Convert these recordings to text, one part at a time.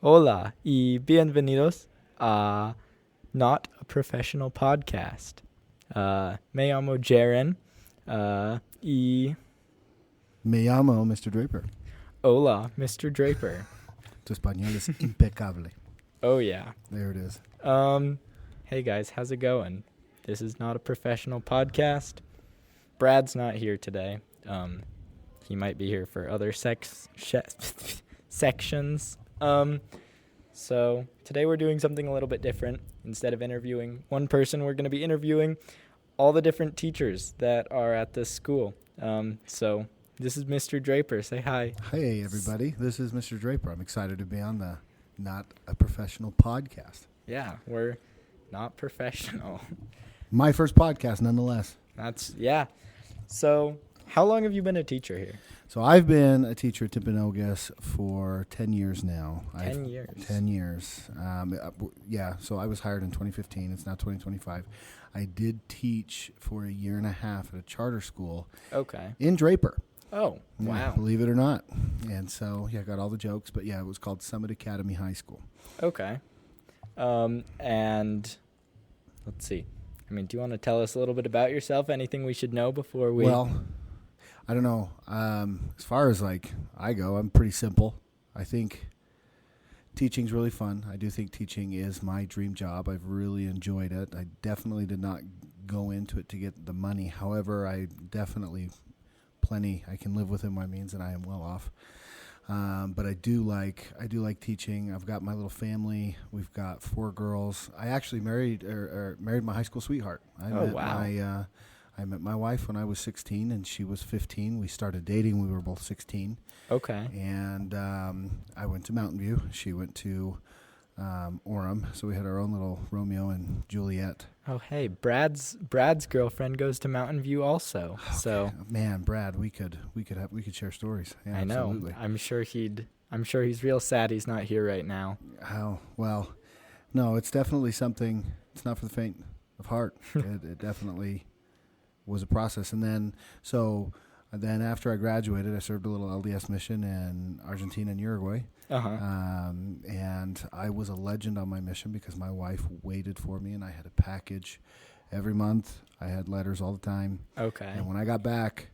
Hola y bienvenidos a Not a Professional Podcast. Me llamo Jaren y Me llamo Mr. Draper. hola, Mr. Draper. Tu español es impecable. Oh, yeah. There it is. Hey, guys, how's it going? This is Not a Professional Podcast. Brad's not here today. He might be here for other sections. So today we're doing something a little bit different. Instead of interviewing one person, we're going to be interviewing all the different teachers that are at this school. So this is Mr. Draper. Say hi. Hey, everybody. This is Mr. Draper. I'm excited to be on the Not a Professional Podcast. Yeah, we're not professional. My first podcast, nonetheless. Yeah. So how long have you been a teacher here? So I've been a teacher at Timpanogos for 10 years now. 10 years. 10 years. So I was hired in 2015. It's now 2025. I did teach for a year and a half at a charter school in Draper. Oh, wow. Yeah, believe it or not. And so, I got all the jokes. But, it was called Summit Academy High School. Okay. And let's see. Do you want to tell us a little bit about yourself? Anything we should know before we... Well, I don't know. As far as, I go, I'm pretty simple. I think teaching's really fun. I do think teaching is my dream job. I've really enjoyed it. I definitely did not go into it to get the money. However, I can live within my means, and I am well off. But I do like teaching. I've got my little family. We've got 4 girls. I actually married my high school sweetheart. I met my wife when I was 16 and she was 15. We started dating when we were both 16. Okay. And I went to Mountain View. She went to Orem. So we had our own little Romeo and Juliet. Oh, hey, Brad's girlfriend goes to Mountain View also. Okay. So man, Brad, we could share stories. Yeah, I know. Absolutely. I'm sure he's real sad he's not here right now. Oh, well, no, it's definitely something. It's not for the faint of heart. It definitely was a process. And then after I graduated, I served a little LDS mission in Argentina and Uruguay. And I was a legend on my mission because my wife waited for me, and I had a package every month. I had letters all the time. Okay. And when I got back,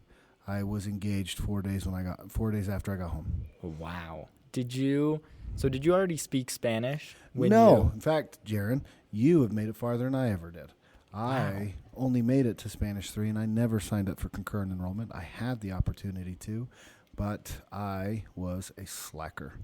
I was engaged 4 days after I got home. Wow. Did you already speak Spanish? No. In fact, Jaren, you have made it farther than I ever did. Wow. I only made it to Spanish 3, and I never signed up for concurrent enrollment. I had the opportunity to, but I was a slacker.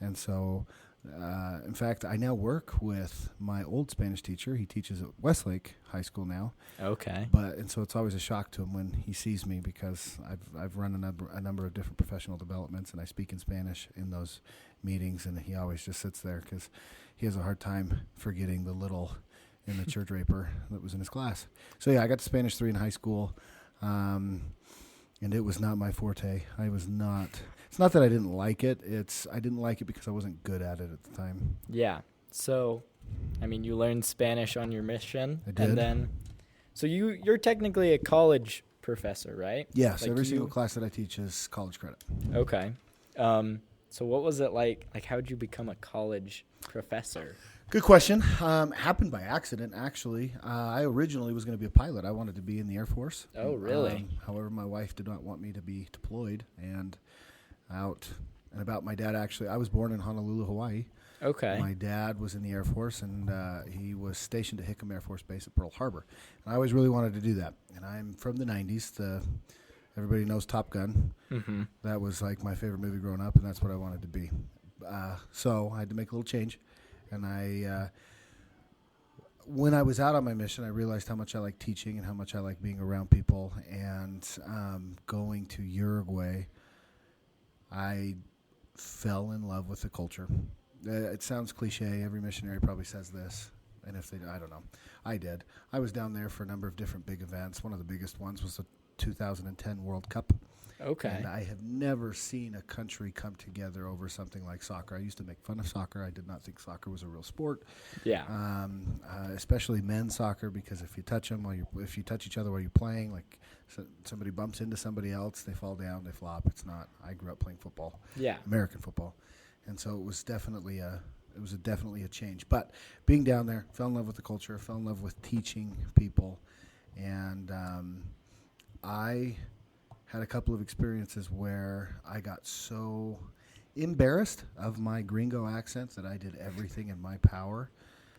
And so, in fact, I now work with my old Spanish teacher. He teaches at Westlake High School now. Okay. And so it's always a shock to him when he sees me because I've run a number of different professional developments, and I speak in Spanish in those meetings, and he always just sits there because he has a hard time forgetting the little immature Draper that was in his class. So I got to Spanish 3 in high school, and it was not my forte. It's not that I didn't like it. I didn't like it because I wasn't good at it at the time. Yeah. So, you learned Spanish on your mission. I did. And then, so you're technically a college professor, right? Yes, every single class that I teach is college credit. Okay. So what was it like? How did you become a college professor? Good question. Happened by accident, actually. I originally was going to be a pilot. I wanted to be in the Air Force. Oh, really? However, my wife did not want me to be deployed and out and about. My dad I was born in Honolulu, Hawaii. Okay. My dad was in the Air Force, and he was stationed at Hickam Air Force Base at Pearl Harbor. And I always really wanted to do that. And I'm from the 90s. Everybody knows Top Gun. Mm-hmm. That was my favorite movie growing up, and that's what I wanted to be. So I had to make a little change. And when I was out on my mission, I realized how much I like teaching and how much I like being around people. And going to Uruguay, I fell in love with the culture. It sounds cliche. Every missionary probably says this. And if they, I don't know. I did. I was down there for a number of different big events. One of the biggest ones was the 2010 World Cup. Okay. And I have never seen a country come together over something like soccer. I used to make fun of soccer. I did not think soccer was a real sport. Yeah. Especially men's soccer, because if you touch each other while you're playing, somebody bumps into somebody else, they fall down, they flop. It's not. I grew up playing football. Yeah. American football. and so it was definitely definitely a change. But being down there, fell in love with the culture, fell in love with teaching people, and I had a couple of experiences where I got so embarrassed of my gringo accent that I did everything in my power,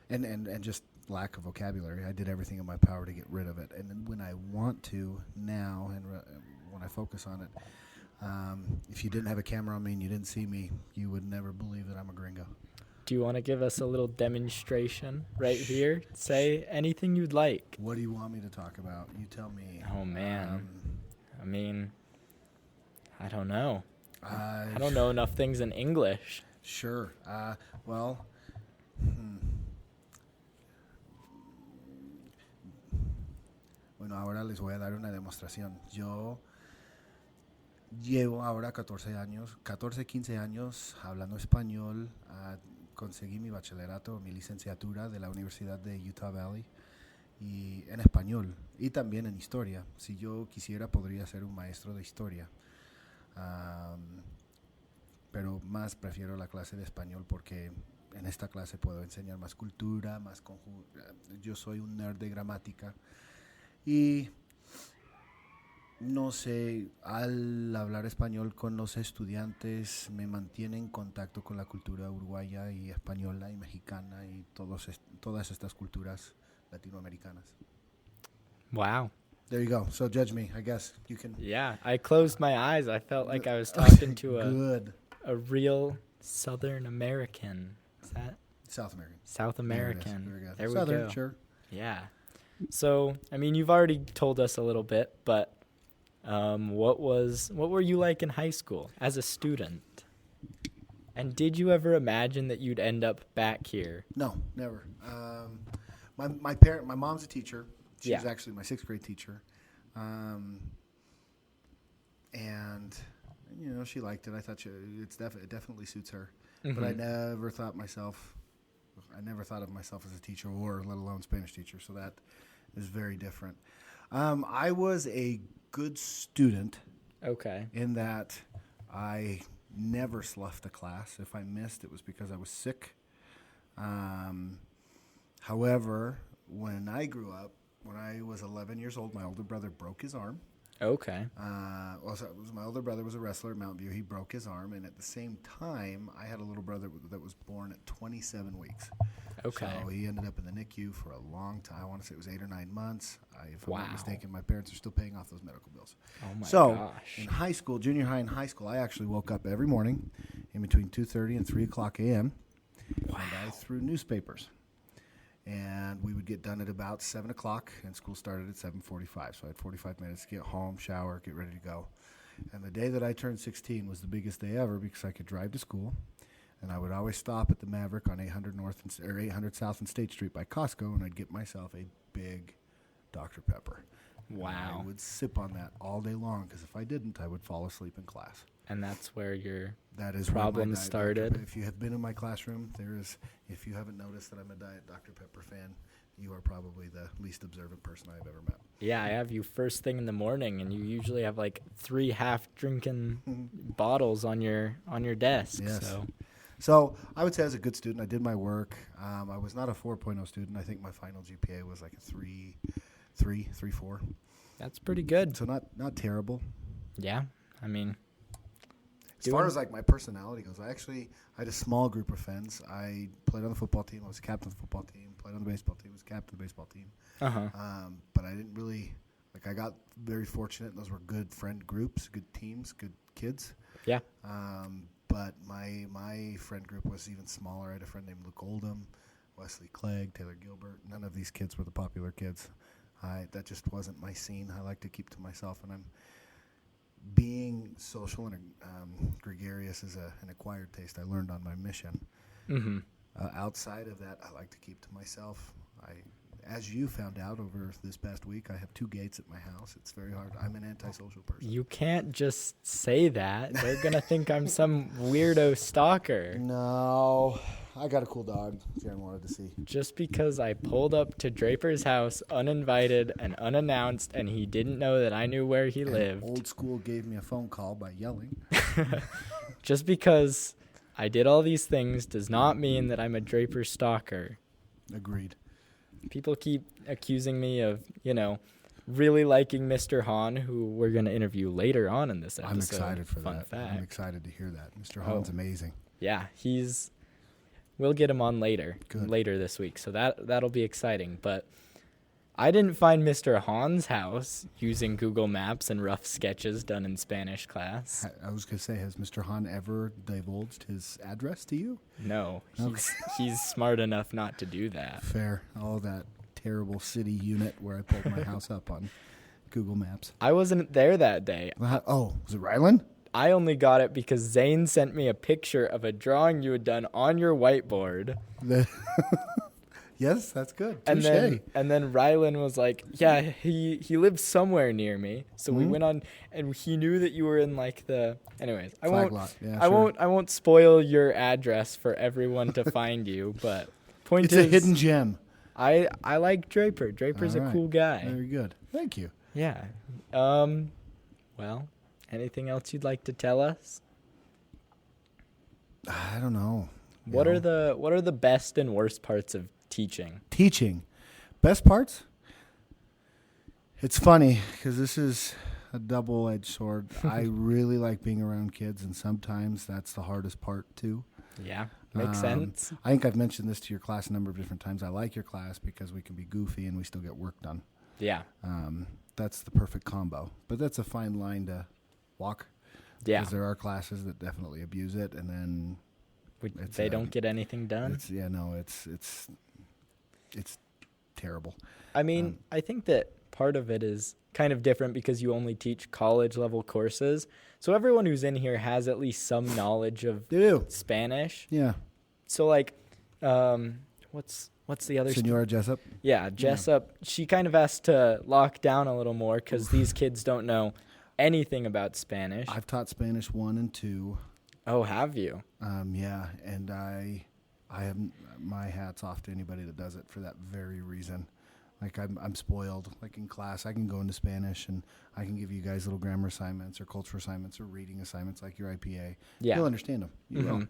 and just lack of vocabulary. I did everything in my power to get rid of it. And then when I want to now, and when I focus on it, if you didn't have a camera on me and you didn't see me, you would never believe that I'm a gringo. Do you want to give us a little demonstration right here? Say anything you'd like. What do you want me to talk about? You tell me. Oh, man. I mean, I don't know. I I don't know enough things in English. Sure. Well, bueno, ahora les voy a dar una demostración. Yo llevo ahora 14, 15 años hablando español. Conseguí mi bachillerato, mi licenciatura de la Universidad de Utah Valley y en español y también en historia. Si yo quisiera, podría ser un maestro de historia. Pero más prefiero la clase de español porque en esta clase puedo enseñar más cultura, yo soy un nerd de gramática y no sé, al hablar español con los estudiantes me mantiene en contacto con la cultura uruguaya y española y mexicana y todas estas culturas latinoamericanas. Wow. There you go. So judge me. I guess you can. Yeah, I closed my eyes. I felt like I was talking to a real Southern American. Is that? South American. South American. Very good. There Southern, we go. Sure. Yeah. So, I mean, you've already told us a little bit, but what were you like in high school as a student? And did you ever imagine that you'd end up back here? No, never. My mom's a teacher. She was actually my 6th grade teacher. And she liked it. I thought it definitely suits her. Mm-hmm. But I never thought of myself as a teacher or let alone Spanish teacher. So that is very different. I was a good student. Okay. In that I never sloughed a class. If I missed, it was because I was sick. However, when I grew up, when I was 11 years old, my older brother broke his arm. Okay. My older brother was a wrestler at Mount View. He broke his arm, and at the same time, I had a little brother that was born at 27 weeks. Okay. So he ended up in the NICU for a long time. I want to say it was 8 or 9 months. If Wow. I'm not mistaken, my parents are still paying off those medical bills. Oh, my gosh. In high school, junior high and high school, I actually woke up every morning in between 2:30 and 3 o'clock a.m. Wow. And I threw newspapers. And we would get done at about 7 o'clock, and school started at 7:45. So I had 45 minutes to get home, shower, get ready to go. And the day that I turned 16 was the biggest day ever because I could drive to school, and I would always stop at the Maverick on 800 South and State Street by Costco, and I'd get myself a big Dr. Pepper. Wow. And I would sip on that all day long because if I didn't, I would fall asleep in class. And that's where your That is problem started. If you have been in my classroom, if you haven't noticed that I'm a Diet Dr. Pepper fan, you are probably the least observant person I've ever met. Yeah, I have you first thing in the morning, and you usually have like 3 half-drinking bottles on your desk. Yes. So I would say I was a good student. I did my work. I was not a 4.0 student. I think my final GPA was like a 3.4. That's pretty good. So not terrible. Yeah, I mean, as far as like my personality goes, I had a small group of friends. I played on the football team. I was captain of the football team. Played on the baseball team. Was captain of the baseball team. But I didn't really I got very fortunate. Those were good friend groups, good teams, good kids. Yeah. But my friend group was even smaller. I had a friend named Luke Oldham, Wesley Clegg, Taylor Gilbert. None of these kids were the popular kids. That just wasn't my scene. I like to keep to myself, and being social and gregarious is an acquired taste I learned on my mission. Mm-hmm. Outside of that, I like to keep to myself. As you found out over this past week, I have 2 gates at my house. It's very hard. I'm an antisocial person. You can't just say that. They're going to think I'm some weirdo stalker. No, I got a cool dog Jen wanted to see. Just because I pulled up to Draper's house uninvited and unannounced, and he didn't know that I knew where he lived. Old school gave me a phone call by yelling. Just because I did all these things does not mean that I'm a Draper stalker. Agreed. People keep accusing me of, really liking Mr. Hahn, who we're going to interview later on in this episode. I'm excited for Fun that. fact. I'm excited to hear that. Mr. Hahn's amazing. Yeah, we'll get him on later this week, so that'll be exciting. But I didn't find Mr. Hahn's house using Google Maps and rough sketches done in Spanish class. I was going to say, has Mr. Hahn ever divulged his address to you? No, he's smart enough not to do that. Fair. All that terrible city unit where I pulled my house up on Google Maps. I wasn't there that day. Oh, was it Ryland? I only got it because Zane sent me a picture of a drawing you had done on your whiteboard. Yes, that's good. And Touché. then Rylan was like, yeah, he lives somewhere near me. So we went on, and he knew that you were in like the. Anyways, I won't spoil your address for everyone to find you. But it's a hidden gem. I like Draper. Draper's a cool guy. Very good. Thank you. Yeah. Well, anything else you'd like to tell us? I don't know. What are the best and worst parts of teaching? Best parts? It's funny because this is a double-edged sword. I really like being around kids, and sometimes that's the hardest part too. Yeah, makes sense. I think I've mentioned this to your class a number of different times. I like your class because we can be goofy and we still get work done. Yeah. That's the perfect combo. But that's a fine line to walk. Yeah. Because there are classes that definitely abuse it, and then they don't get anything done. It's terrible. I mean, I think that part of it is kind of different because you only teach college level courses. So everyone who's in here has at least some knowledge of Spanish. Yeah. So like, what's the other? Senora Jessup? Yeah, Jessup. Yeah. She kind of has to lock down a little more because these kids don't know anything about Spanish. I've taught Spanish 1 and 2. Oh, have you? Yeah, and I have my hat's off to anybody that does it for that very reason. Like I'm spoiled. Like in class, I can go into Spanish and I can give you guys little grammar assignments or culture assignments or reading assignments like your IPA. Yeah, you'll understand them. You will.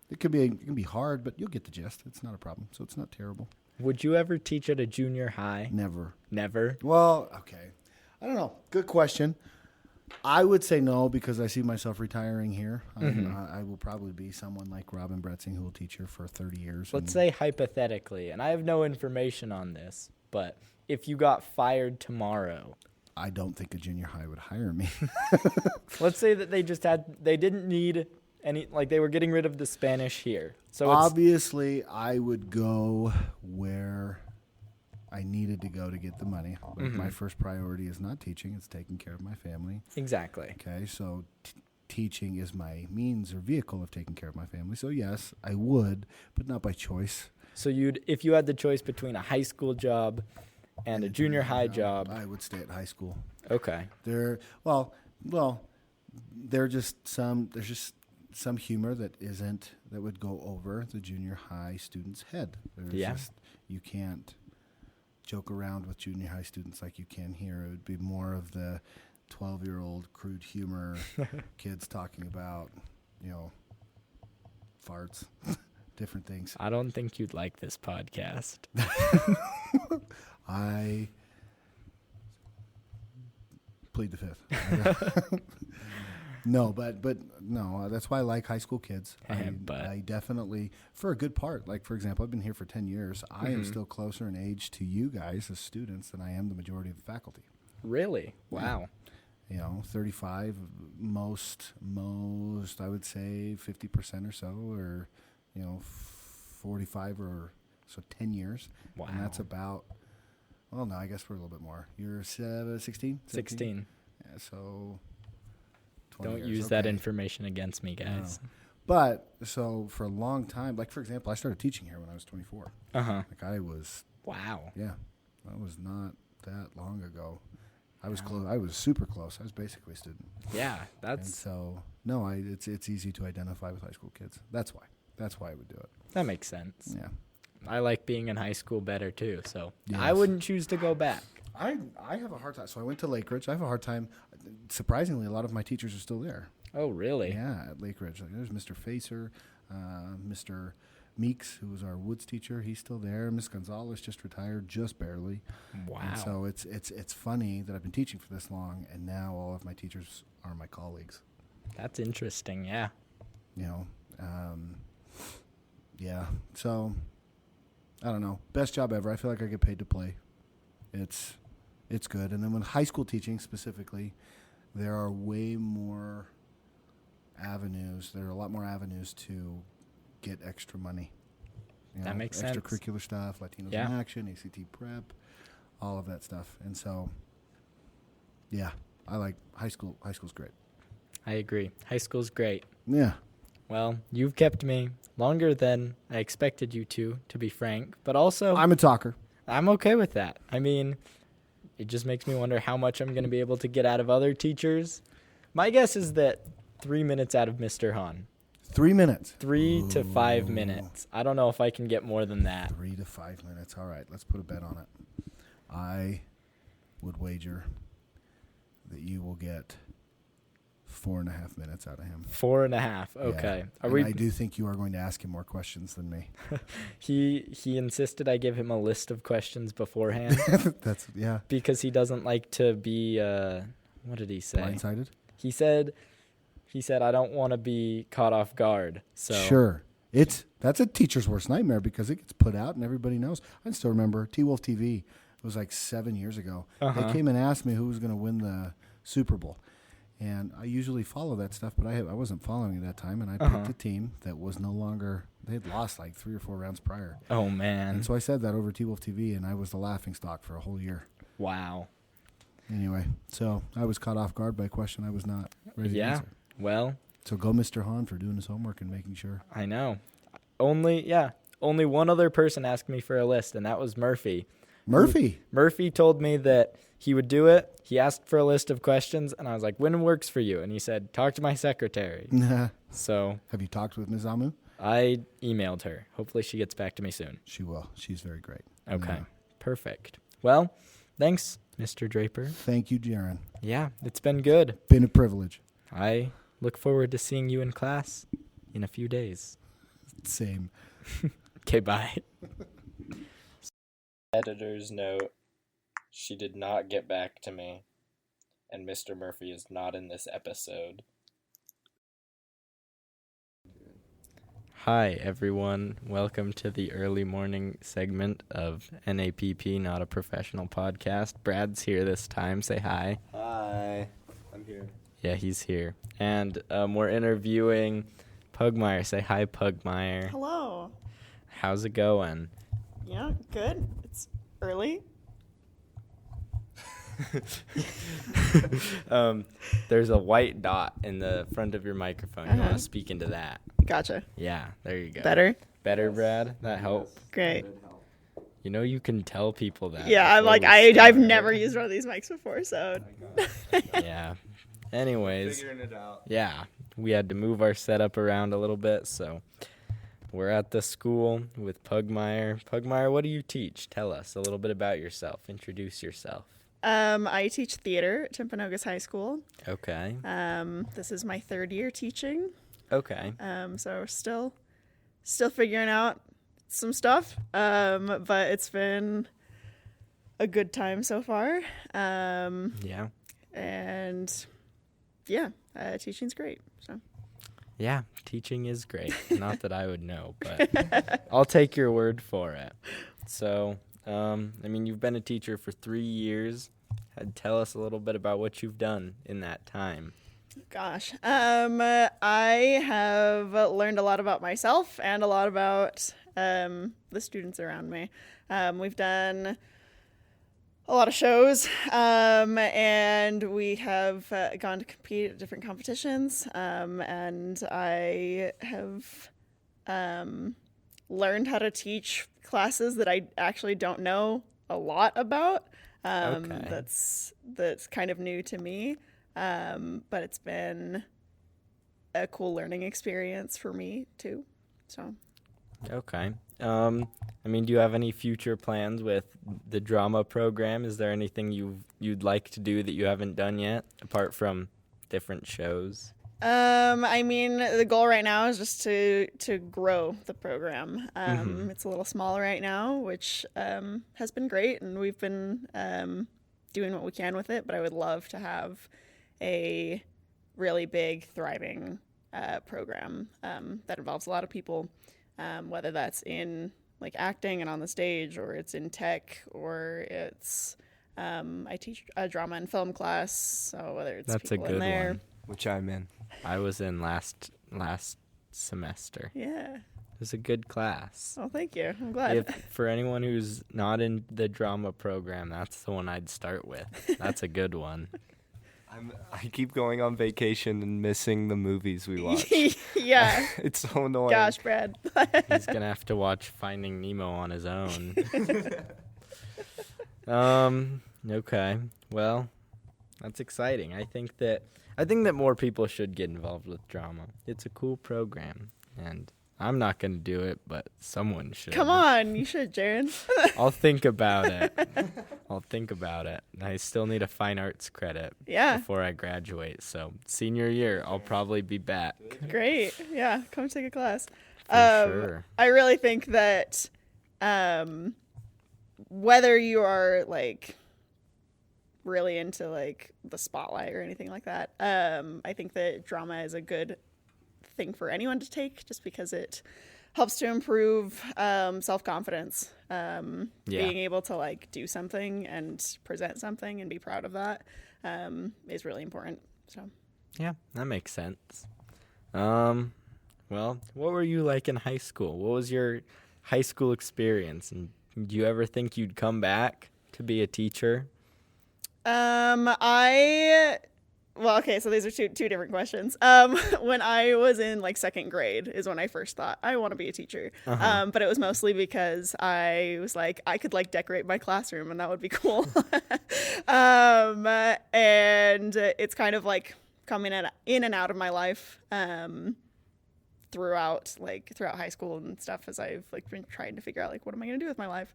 It can be hard, but you'll get the gist. It's not a problem. So it's not terrible. Would you ever teach at a junior high? Never. Never? Well, okay. I don't know. Good question. I would say no because I see myself retiring here. I will probably be someone like Robin Bretzing who will teach here for 30 years. Let's say hypothetically, and I have no information on this, but if you got fired tomorrow. I don't think a junior high would hire me. Let's say that they didn't need any, like they were getting rid of the Spanish here. So obviously I would go where I needed to go to get the money. But my first priority is not teaching. It's taking care of my family. Exactly. Okay, so teaching is my means or vehicle of taking care of my family. So yes, I would, but not by choice. So if you had the choice between a high school job and a junior high job. I would stay at high school. Okay. There's just some humor that would go over the junior high student's head. You can't joke around with junior high students like you can here. It would be more of the 12-year-old crude humor, kids talking about, farts, different things. I don't think you'd like this podcast. I plead the fifth. No, but no, that's why I like high school kids. I definitely, for a good part, like for example, I've been here for 10 years. I am still closer in age to you guys as students than I am the majority of the faculty. Really? Wow. 35, most I would say 50% or so, or 45 or so 10 years. Wow. And that's about, well, no, I guess we're a little bit more. You're 16? 16. Yeah, so don't years. Use that information against me, guys. No. But so for a long time, like for example, I started teaching here when I was 24. Like I was. Wow. Yeah, that was not that long ago. I was close. I was super close. I was basically a student. Yeah, that's. And so no, it's easy to identify with high school kids. That's why I would do it. That makes sense. Yeah. I like being in high school better too, so yes. I wouldn't choose to go back. I have a hard time. So I went to Lake Ridge. I have a hard time. Surprisingly, a lot of my teachers are still there. Oh, really? Yeah, at Lake Ridge. Like, there's Mr. Facer. Mr. Meeks, who was our Woods teacher, he's still there. Miss Gonzalez just retired, just barely. Wow. And so it's funny that I've been teaching for this long, and now all of my teachers are my colleagues. That's interesting, yeah. You know, yeah. So I don't know. Best job ever. I feel like I get paid to play. It's good. And then when high school teaching specifically, there are way more avenues. There are a lot more avenues to get extra money. That makes sense. Extracurricular stuff, Latinos in Action, ACT Prep, all of that stuff. And so, yeah, I like high school. High school's great. I agree. High school's great. Yeah. Well, you've kept me longer than I expected you to be frank. But also, I'm a talker. I'm okay with that. I mean, it just makes me wonder how much I'm going to be able to get out of other teachers. My guess is that 3 minutes out of Mr. Hahn. 3 minutes. 3 to 5 minutes. I don't know if I can get more than that. 3 to 5 minutes. All right, let's put a bet on it. I would wager that you will get 4.5 minutes out of him. 4.5. Okay. Yeah. I do think you are going to ask him more questions than me. He insisted I give him a list of questions beforehand. That's because he doesn't like to be what did he say? Blindsided? He said I don't want to be caught off guard. So sure. That's a teacher's worst nightmare because it gets put out and everybody knows. I still remember T-Wolf TV. It was like 7 years ago. They came and asked me who was going to win the Super Bowl. And I usually follow that stuff, but I wasn't following it that time. And I picked a team that was no longer – they had lost like 3 or 4 rounds prior. Oh, man. And so I said that over T-Wolf TV, and I was the laughingstock for a whole year. Wow. Anyway, so I was caught off guard by a question I was not ready to answer. Well. So go Mr. Hahn for doing his homework and making sure. I know. Only one other person asked me for a list, and that was Murphy. Murphy told me that he would do it. He asked for a list of questions, and I was like, when works for you? And he said, talk to my secretary. So. Have you talked with Ms. Amu? I emailed her. Hopefully she gets back to me soon. She will. She's very great. Okay. Perfect. Well, thanks, Mr. Draper. Thank you, Jaron. Yeah, it's been good. Been a privilege. I look forward to seeing you in class in a few days. Same. Okay, bye. Editor's note, she did not get back to me, and Mr. Murphy is not in this episode. Hi, everyone. Welcome to the early morning segment of NAPP, Not a Professional Podcast. Brad's here this time. Say hi. Hi. I'm here. Yeah, he's here. And we're interviewing Pugmire. Say hi, Pugmire. Hello. How's it going? Yeah, good. It's early. There's a white dot in the front of your microphone. You want to speak into that? Gotcha. Yeah, there you go. Better? Better, Brad? That helped? Great. You know you can tell people that. Yeah, I'm like, I've never used one of these mics before, so. Yeah. Anyways. Figuring it out. Yeah. We had to move our setup around a little bit, so we're at the school with Pugmire. Pugmire, what do you teach? Tell us a little bit about yourself. Introduce yourself. I teach theater at Timpanogos High School. Okay. This is my 3rd year teaching. Okay. So still figuring out some stuff. But it's been a good time so far. Yeah. And yeah, teaching's great. So. Yeah, teaching is great. Not that I would know, but I'll take your word for it. So, you've been a teacher for 3 years. Tell us a little bit about what you've done in that time. Gosh. I have learned a lot about myself and a lot about the students around me. We've done a lot of shows, and we have gone to compete at different competitions, and I have learned how to teach classes that I actually don't know a lot about. Okay. That's kind of new to me, but it's been a cool learning experience for me too. So. Okay. Do you have any future plans with the drama program? Is there anything you'd like to do that you haven't done yet, apart from different shows? I mean, the goal right now is just to grow the program. It's a little small right now, which has been great, and we've been doing what we can with it. But I would love to have a really big, thriving program that involves a lot of people, whether that's in like acting and on the stage, or it's in tech, or it's I teach a drama and film class, so whether it's That's a people in good there. one. Which I'm in. I was in last semester. Yeah. It was a good class. Oh, thank you. I'm glad. If for anyone who's not in the drama program, that's the one I'd start with. That's a good one. I keep going on vacation and missing the movies we watch. Yeah. It's so annoying. Gosh, Brad. He's gonna have to watch Finding Nemo on his own. Okay. Well, that's exciting. I think that more people should get involved with drama. It's a cool program, and I'm not gonna do it, but someone should. Come on, you should, Jaron. I'll think about it. I still need a fine arts credit Yeah. before I graduate. So senior year, I'll probably be back. Great. Yeah, come take a class. For sure. I really think that whether you are like really into like the spotlight or anything like that, I think that drama is a good thing for anyone to take, just because it helps to improve self-confidence. Being able to like do something and present something and be proud of that is really important. So Yeah, that makes sense. Well, what were you like in high school? What was your high school experience? And do you ever think you'd come back to be a teacher? Okay, so these are two different questions. When I was in like second grade is when I first thought I want to be a teacher. But it was mostly because I was like, I could like decorate my classroom and that would be cool. And it's kind of like coming in and out of my life throughout high school and stuff, as I've like been trying to figure out like what am I going to do with my life.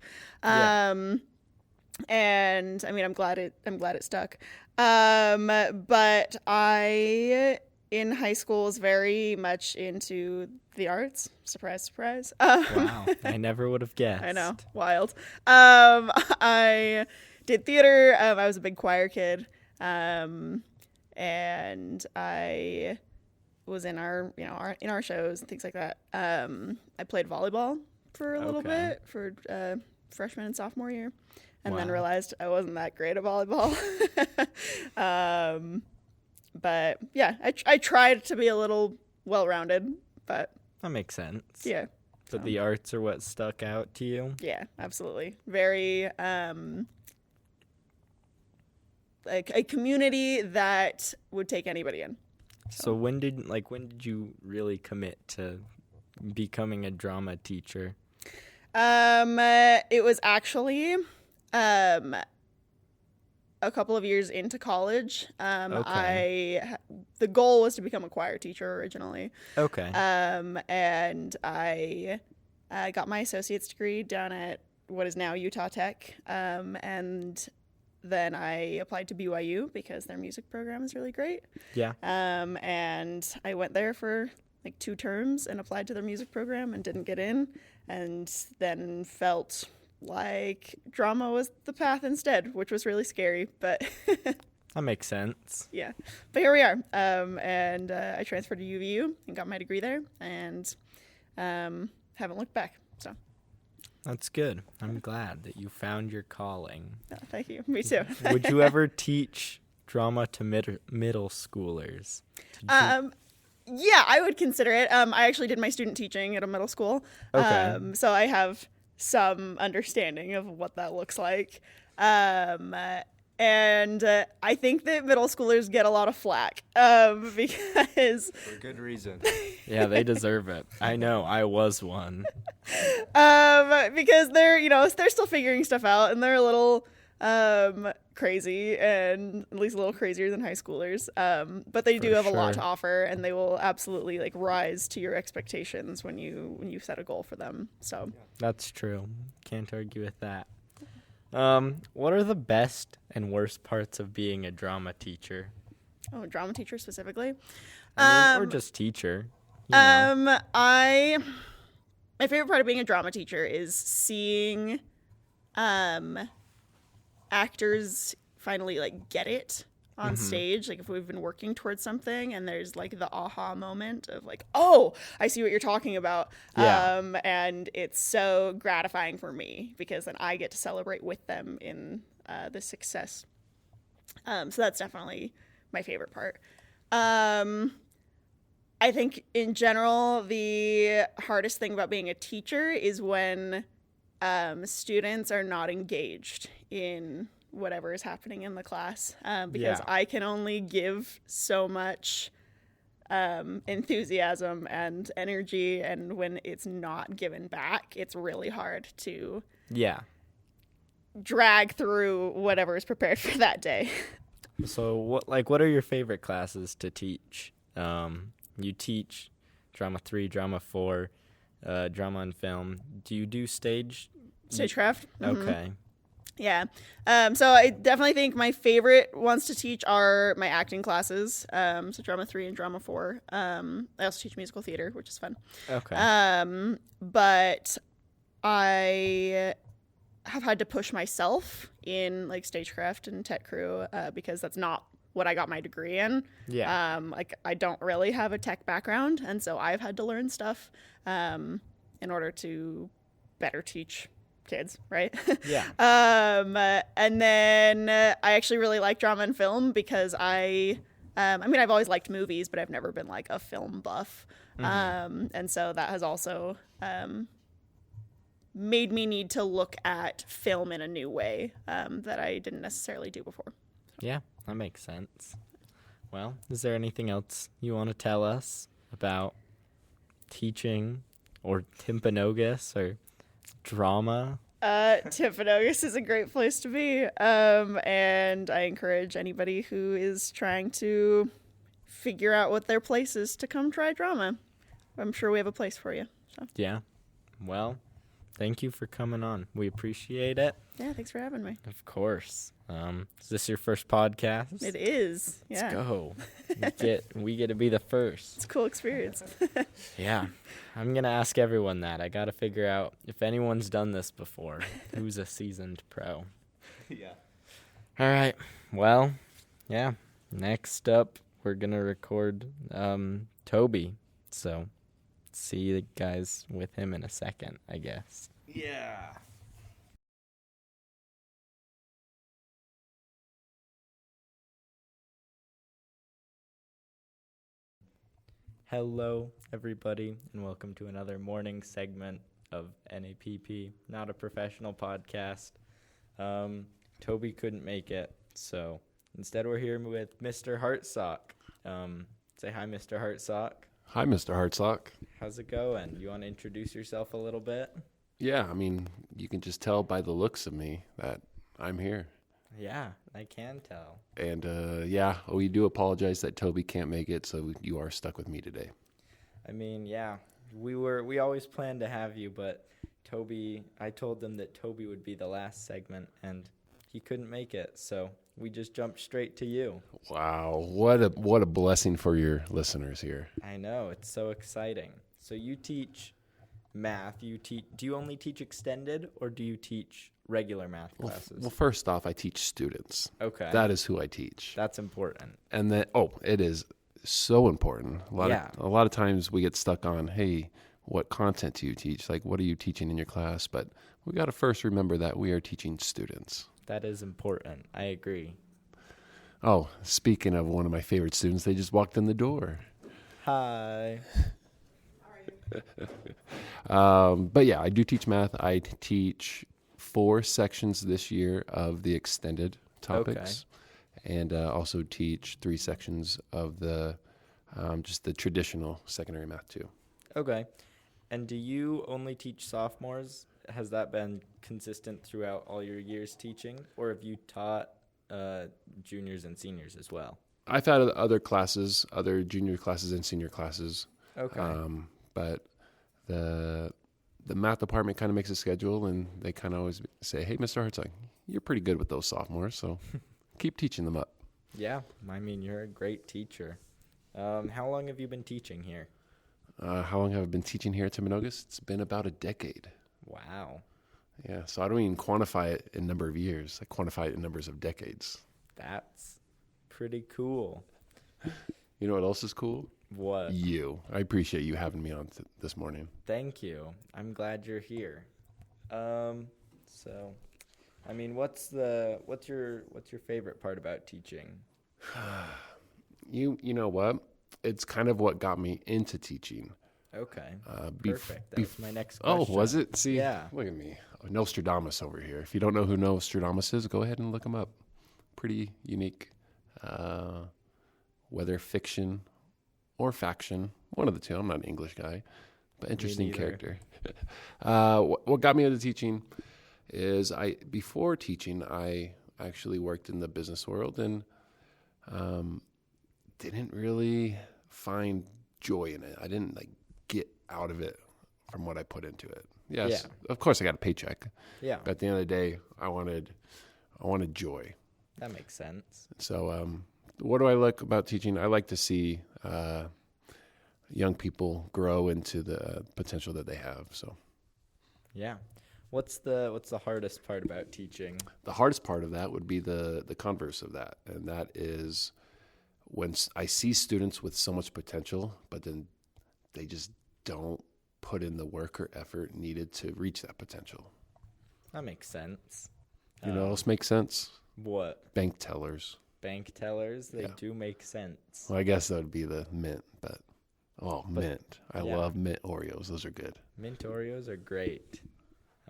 And I mean, I'm glad it stuck. But I, in high school, was very much into the arts. Surprise, surprise. Wow, I never would have guessed. I know, wild. I did theater. I was a big choir kid. And I was in our shows and things like that. I played volleyball for a little bit for freshman and sophomore year. And then realized I wasn't that great at volleyball. But yeah, I tried to be a little well-rounded, but that makes sense. Yeah. But the arts are what stuck out to you? Yeah, absolutely. Very like a community that would take anybody in. So when did you really commit to becoming a drama teacher? It was actually a couple of years into college. The goal was to become a choir teacher originally. Okay. And I got my associate's degree down at what is now Utah Tech. And then I applied to BYU because their music program is really great. Yeah. And I went there for like 2 terms and applied to their music program and didn't get in, and then felt like drama was the path instead, which was really scary, but that makes sense. Yeah, but here we are. And I transferred to UVU and got my degree there, and haven't looked back. So that's good. I'm glad that you found your calling. Oh, thank you. Me too. Would you ever teach drama to middle schoolers? Yeah, I would consider it. I actually did my student teaching at a middle school. Okay. So I have some understanding of what that looks like. And I think that middle schoolers get a lot of flack because... For good reason. Yeah, they deserve it. I know. I was one. Because they're still figuring stuff out, and they're a little crazy, and at least a little crazier than high schoolers. But they do have a lot to offer, and they will absolutely like rise to your expectations when you set a goal for them. So that's true. Can't argue with that. What are the best and worst parts of being a drama teacher? Oh, a drama teacher specifically? I mean, or just teacher. You know. My favorite part of being a drama teacher is seeing actors finally like get it on stage. Like if we've been working towards something and there's like the aha moment of like, oh, I see what you're talking about. Yeah. And it's so gratifying for me because then I get to celebrate with them in the success. So that's definitely my favorite part. I think in general, the hardest thing about being a teacher is when students are not engaged in whatever is happening in the class, because Yeah. I can only give so much enthusiasm and energy, and when it's not given back, it's really hard to Yeah. drag through whatever is prepared for that day. So what are your favorite classes to teach? You teach drama 3, drama 4, drama and film. Do you do Stagecraft. Okay. Yeah. So I definitely think my favorite ones to teach are my acting classes. So drama 3 and drama 4. I also teach musical theater, which is fun. Okay. But I have had to push myself in like stagecraft and tech crew because that's not what I got my degree in. Yeah. Like I don't really have a tech background, and so I've had to learn stuff in order to better teach kids, right? Yeah. And then I actually really like drama and film because I mean, I've always liked movies, but I've never been like a film buff. And so that has also made me need to look at film in a new way that I didn't necessarily do before. Yeah, that makes sense. Well, is there anything else you want to tell us about teaching or Timpanogos or drama? Timpanogos is a great place to be. And I encourage anybody who is trying to figure out what their place is to come try drama. I'm sure we have a place for you. So. Yeah. Well, thank you for coming on. We appreciate it. Yeah, thanks for having me. Of course. Is this your first podcast? It is. Yeah. Let's go. we get to be the first. It's a cool experience. Yeah. I'm going to ask everyone that. I got to figure out if anyone's done this before. Who's a seasoned pro? Yeah. All right. Well, yeah. Next up, we're going to record Toby. So, see you guys with him in a second, I guess. Yeah. Hello, everybody, and welcome to another morning segment of NAPP, Not a Professional Podcast. Toby couldn't make it, so instead we're here with Mr. Hartsock. Say hi, Mr. Hartsock. Hi, Mr. Hartsock. How's it going? You want to introduce yourself a little bit? Yeah, I mean, you can just tell by the looks of me that I'm here. Yeah, I can tell. And, we do apologize that Toby can't make it, so you are stuck with me today. I mean, yeah, we always planned to have you, but I told them that Toby would be the last segment, and he couldn't make it, so we just jumped straight to you. Wow, what a blessing for your listeners here. I know, it's so exciting. So you teach math. Do you only teach extended, or do you teach regular math classes? Well, first off, I teach students. Okay. That is who I teach. That's important. And then, it is so important. A lot of times we get stuck on, hey, what content do you teach? Like, what are you teaching in your class? But we got to first remember that we are teaching students. That is important. I agree. Oh, speaking of one of my favorite students, they just walked in the door. Hi. But yeah, I do teach math. I teach 4 sections this year of the extended topics, and also teach 3 sections of the just the traditional secondary math too. Okay. And do you only teach sophomores? Has that been consistent throughout all your years teaching, or have you taught juniors and seniors as well? I've had other classes, other junior classes and senior classes. Okay. But the math department kind of makes a schedule, and they kind of always say, hey, Mr. Hartsock, you're pretty good with those sophomores, so keep teaching them up. Yeah. I mean, you're a great teacher. How long have you been teaching here? How long have I been teaching here at Timpanogos? It's been about a decade. Wow. Yeah, so I don't even quantify it in number of years. I quantify it in numbers of decades. That's pretty cool. You know what else is cool? What? You. I appreciate you having me on this morning. Thank you. I'm glad you're here. So, I mean, what's your favorite part about teaching? You know what? It's kind of what got me into teaching. Okay. Perfect. That was my next Oh, question. was it? See, yeah. Look at me. Nostradamus over here. If you don't know who Nostradamus is, go ahead and look him up. Pretty unique. Whether fiction or faction, one of the two. I'm not an English guy, but interesting character. What got me into teaching is before teaching, I actually worked in the business world and didn't really find joy in it. I didn't get out of it from what I put into it. Yes, Of course I got a paycheck. Yeah. But at the end of the day, I wanted joy. That makes sense. So what do I like about teaching? I like to see young people grow into the potential that they have. So yeah. What's the hardest part about teaching? the hardest part of that would be the converse of that, and that is when I see students with so much potential, but then they just don't put in the work or effort needed to reach that potential. That makes sense. You know what else makes sense? What? Bank tellers. Bank tellers, they do make sense. Well, I guess that would be the mint, but mint. I love mint Oreos. Those are good. Mint Oreos are great.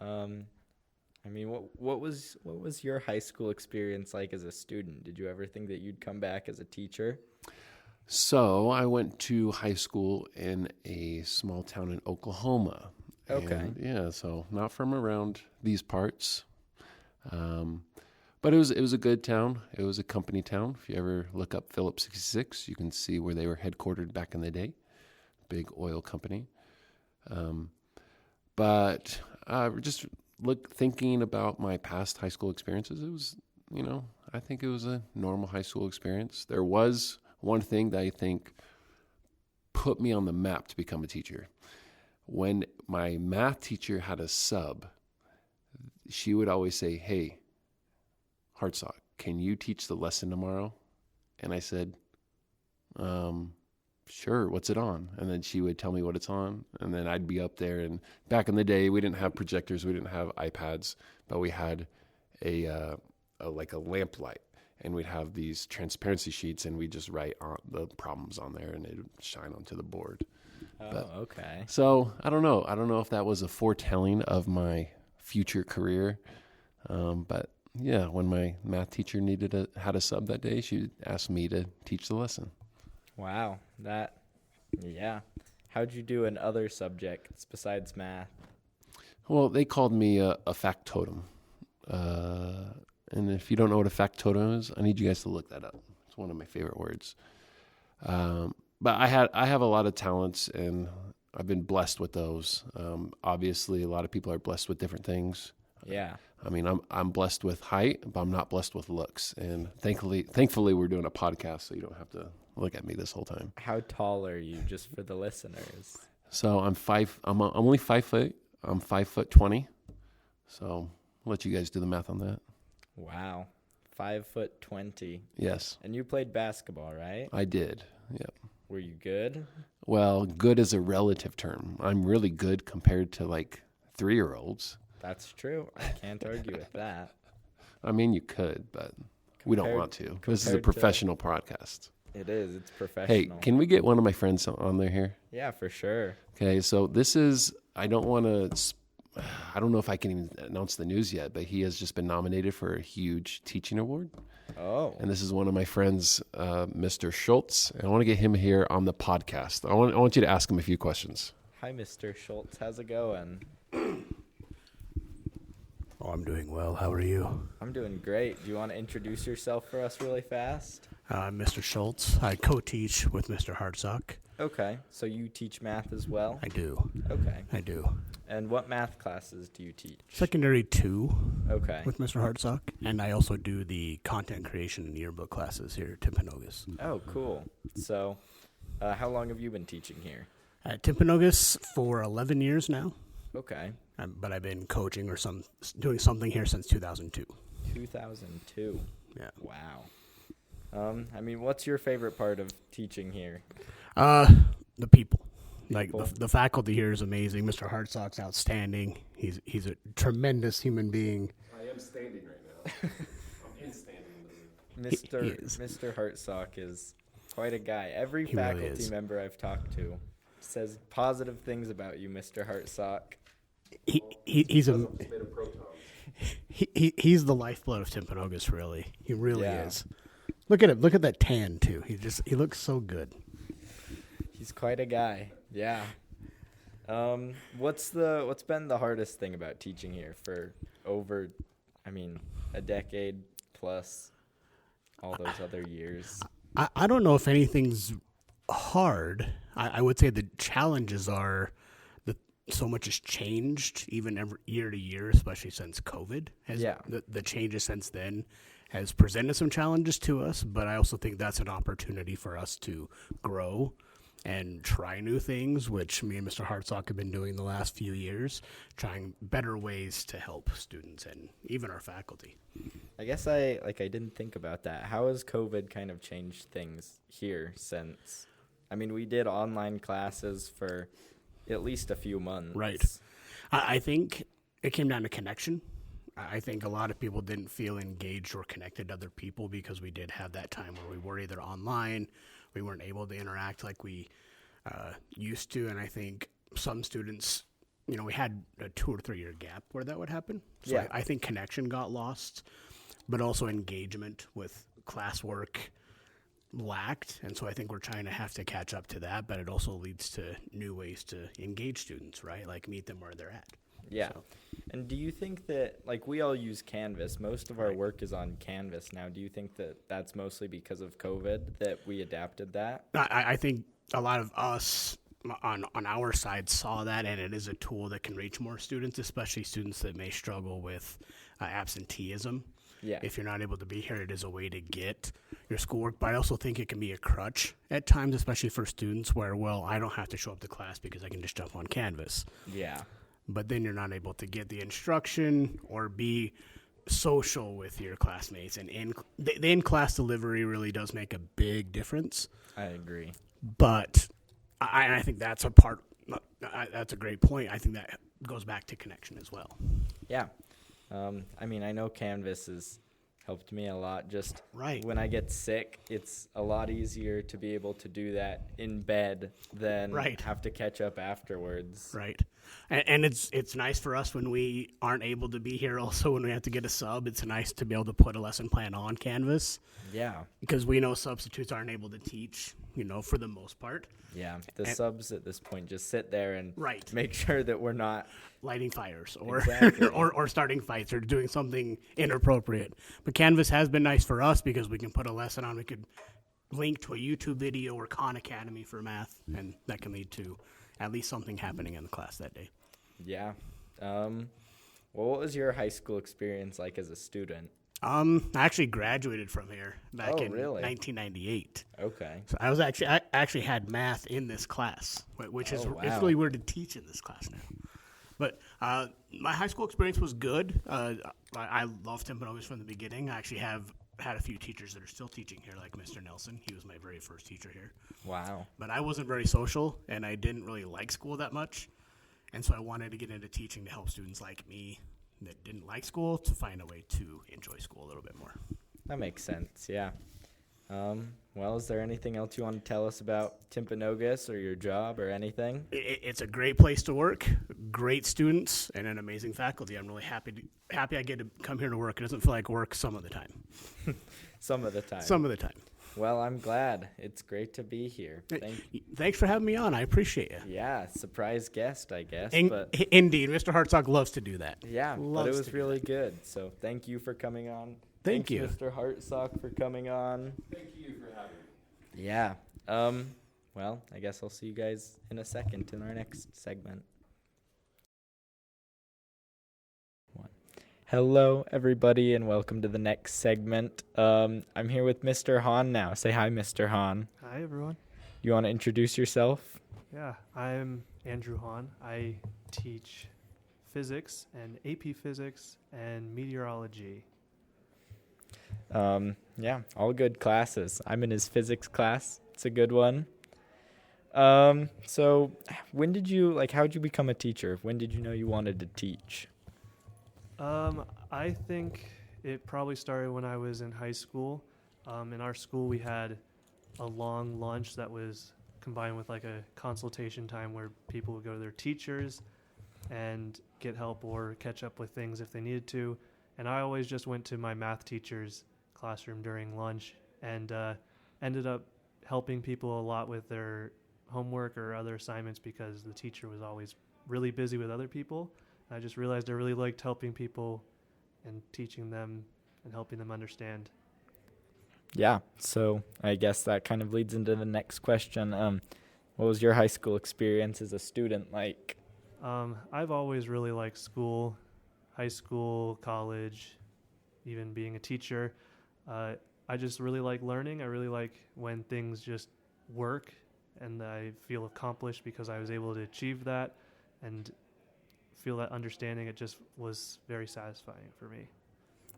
I mean, what was your high school experience like as a student? Did you ever think that you'd come back as a teacher? So I went to high school in a small town in Oklahoma. Okay. And, so not from around these parts. But it was a good town. It was a company town. If you ever look up Phillips 66, you can see where they were headquartered back in the day. Big oil company. But just thinking about my past high school experiences, it was, I think it was a normal high school experience. There was one thing that I think put me on the map to become a teacher. When my math teacher had a sub, she would always say, "Hey, Hartsock, can you teach the lesson tomorrow?" And I said, "Sure, what's it on?" And then she would tell me what it's on, and then I'd be up there. And back in the day, we didn't have projectors, we didn't have iPads, but we had a lamp light, and we'd have these transparency sheets, and we'd just write on the problems on there, and it would shine onto the board. Okay. So I don't know. I don't know if that was a foretelling of my future career, but yeah, when my math teacher had a sub that day, she asked me to teach the lesson. Wow. How'd you do in other subjects besides math? Well, they called me a factotum. And if you don't know what a factotum is, I need you guys to look that up. It's one of my favorite words. But I have a lot of talents, and I've been blessed with those. Obviously, a lot of people are blessed with different things. Yeah. I mean, I'm blessed with height, but I'm not blessed with looks. And thankfully, we're doing a podcast, so you don't have to look at me this whole time. How tall are you, just for the listeners? So I'm only 5 foot. I'm 5'20". So I'll let you guys do the math on that. Wow. 5'20". Yes. And you played basketball, right? I did. Yep. Were you good? Well, good is a relative term. I'm really good compared to 3-year-olds. That's true. I can't argue with that. I mean, you could, but we don't want to. This is a compared professional podcast. It is. It's professional. Hey, can we get one of my friends on there here? Yeah, for sure. Okay, so this is, I don't know if I can even announce the news yet, but he has just been nominated for a huge teaching award. Oh. And this is one of my friends, Mr. Schultz. And I want to get him here on the podcast. I want you to ask him a few questions. Hi, Mr. Schultz. How's it going? Oh, I'm doing well. How are you? I'm doing great. Do you want to introduce yourself for us really fast? I'm Mr. Schultz. I co-teach with Mr. Hartsock. Okay. So you teach math as well? I do. Okay. I do. And what math classes do you teach? Secondary 2 Okay. with Mr. Hartsock. And I also do the content creation and yearbook classes here at Timpanogos. Oh, cool. So How long have you been teaching here? At Timpanogos for 11 years now, Okay. but I've been coaching or doing something here since 2002. 2002. Yeah. Wow. I mean, what's your favorite part of teaching here? The people. Like People? the faculty here is amazing. Mr. Hartsock's outstanding. He's a tremendous human being. I am standing right now. I'm in standing. Mr. Hartsock is quite a guy. Every He really faculty is. member I've talked to says positive things about you, Mr. Hartsock. He's a Made of protons. he's the lifeblood of Timpanogos. Really, he really Yeah. is. Look at him. Look at that tan too. He looks so good. He's quite a guy. Yeah. What's been the hardest thing about teaching here for over, a decade plus all those other years? I don't know if anything's hard. I would say the challenges are that so much has changed, even every year to year, especially since COVID. The changes since then has presented some challenges to us, but I also think that's an opportunity for us to grow and try new things, which me and Mr. Hartsock have been doing the last few years, trying better ways to help students and even our faculty. I guess I didn't think about that. How has COVID kind of changed things here since? We did online classes for at least a few months. Right. I think it came down to connection. I think a lot of people didn't feel engaged or connected to other people because we did have that time where we were either online, we weren't able to interact like we used to, and I think some students, we had a 2 or 3 year gap where that would happen. So Yeah. I think connection got lost, but also engagement with classwork lacked, and so I think we're trying to have to catch up to that, but it also leads to new ways to engage students, right? Like meet them where they're at. Yeah. So. And do you think that, we all use Canvas, most of our Right. work is on Canvas now. Do you think that that's mostly because of COVID that we adapted that? I think a lot of us on our side saw that, and it is a tool that can reach more students, especially students that may struggle with absenteeism. Yeah. If you're not able to be here, it is a way to get your schoolwork. But I also think it can be a crutch at times, especially for students where, I don't have to show up to class because I can just jump on Canvas. Yeah. But then you're not able to get the instruction or be social with your classmates. And the in-class delivery really does make a big difference. I agree. But I think that's that's a great point. I think that goes back to connection as well. Yeah. I know Canvas has helped me a lot. Just Right. when I get sick, it's a lot easier to be able to do that in bed than Right. have to catch up afterwards. Right. And it's nice for us when we aren't able to be here. Also, when we have to get a sub, it's nice to be able to put a lesson plan on Canvas Yeah. because we know substitutes aren't able to teach, for the most part. Yeah. The And- subs at this point just sit there and Right. make sure that we're not. Lighting fires or, Exactly. or starting fights or doing something inappropriate. But Canvas has been nice for us because we can put a lesson on. We could link to a YouTube video or Khan Academy for math, and that can lead to at least something happening in the class that day. Yeah. What was your high school experience like as a student? I actually graduated from here back Oh, in really? 1998. Okay. So I actually had math in this class, which is Oh, wow. it's really weird to teach in this class now. But my high school experience was good. I loved Timpanogos from the beginning. I actually have had a few teachers that are still teaching here, like Mr. Nelson. He was my very first teacher here. Wow. But I wasn't very social, and I didn't really like school that much. And so I wanted to get into teaching to help students like me that didn't like school to find a way to enjoy school a little bit more. That makes sense. Yeah. Well, is there anything else you want to tell us about Timpanogos or your job or anything? It's a great place to work, great students, and an amazing faculty. I'm really happy I get to come here to work. It doesn't feel like work some of the time. Some of the time. Some of the time. Well, I'm glad. It's great to be here. Thanks for having me on. I appreciate you. Yeah, surprise guest, I guess. But Indeed, Mr. Hartsock loves to do that. yeah, but Loves it to was do really good. So thank you for coming on. Thank Thanks, you. Mr. Hartsock, for coming on. Thank you for having me. Yeah. Well, I guess I'll see you guys in a second in our next segment. Hello, everybody, and welcome to the next segment. I'm here with Mr. Hahn now. Say hi, Mr. Hahn. Hi, everyone. You want to introduce yourself? Yeah, I'm Andrew Hahn. I teach physics and AP physics and meteorology. Yeah, all good classes. I'm in his physics class. It's a good one. So when did you, how did you become a teacher? When did you know you wanted to teach? I think it probably started when I was in high school. In our school, we had a long lunch that was combined with like a consultation time where people would go to their teachers and get help or catch up with things if they needed to. And I always just went to my math teacher's classroom during lunch and ended up helping people a lot with their homework or other assignments because the teacher was always really busy with other people. I just realized I really liked helping people and teaching them and helping them understand. Yeah, so I guess that kind of leads into the next question. What was your high school experience as a student like? I've always really liked school, high school, college, even being a teacher. I just really like learning. I really like when things just work and I feel accomplished because I was able to achieve that and feel that understanding. It just was very satisfying for me.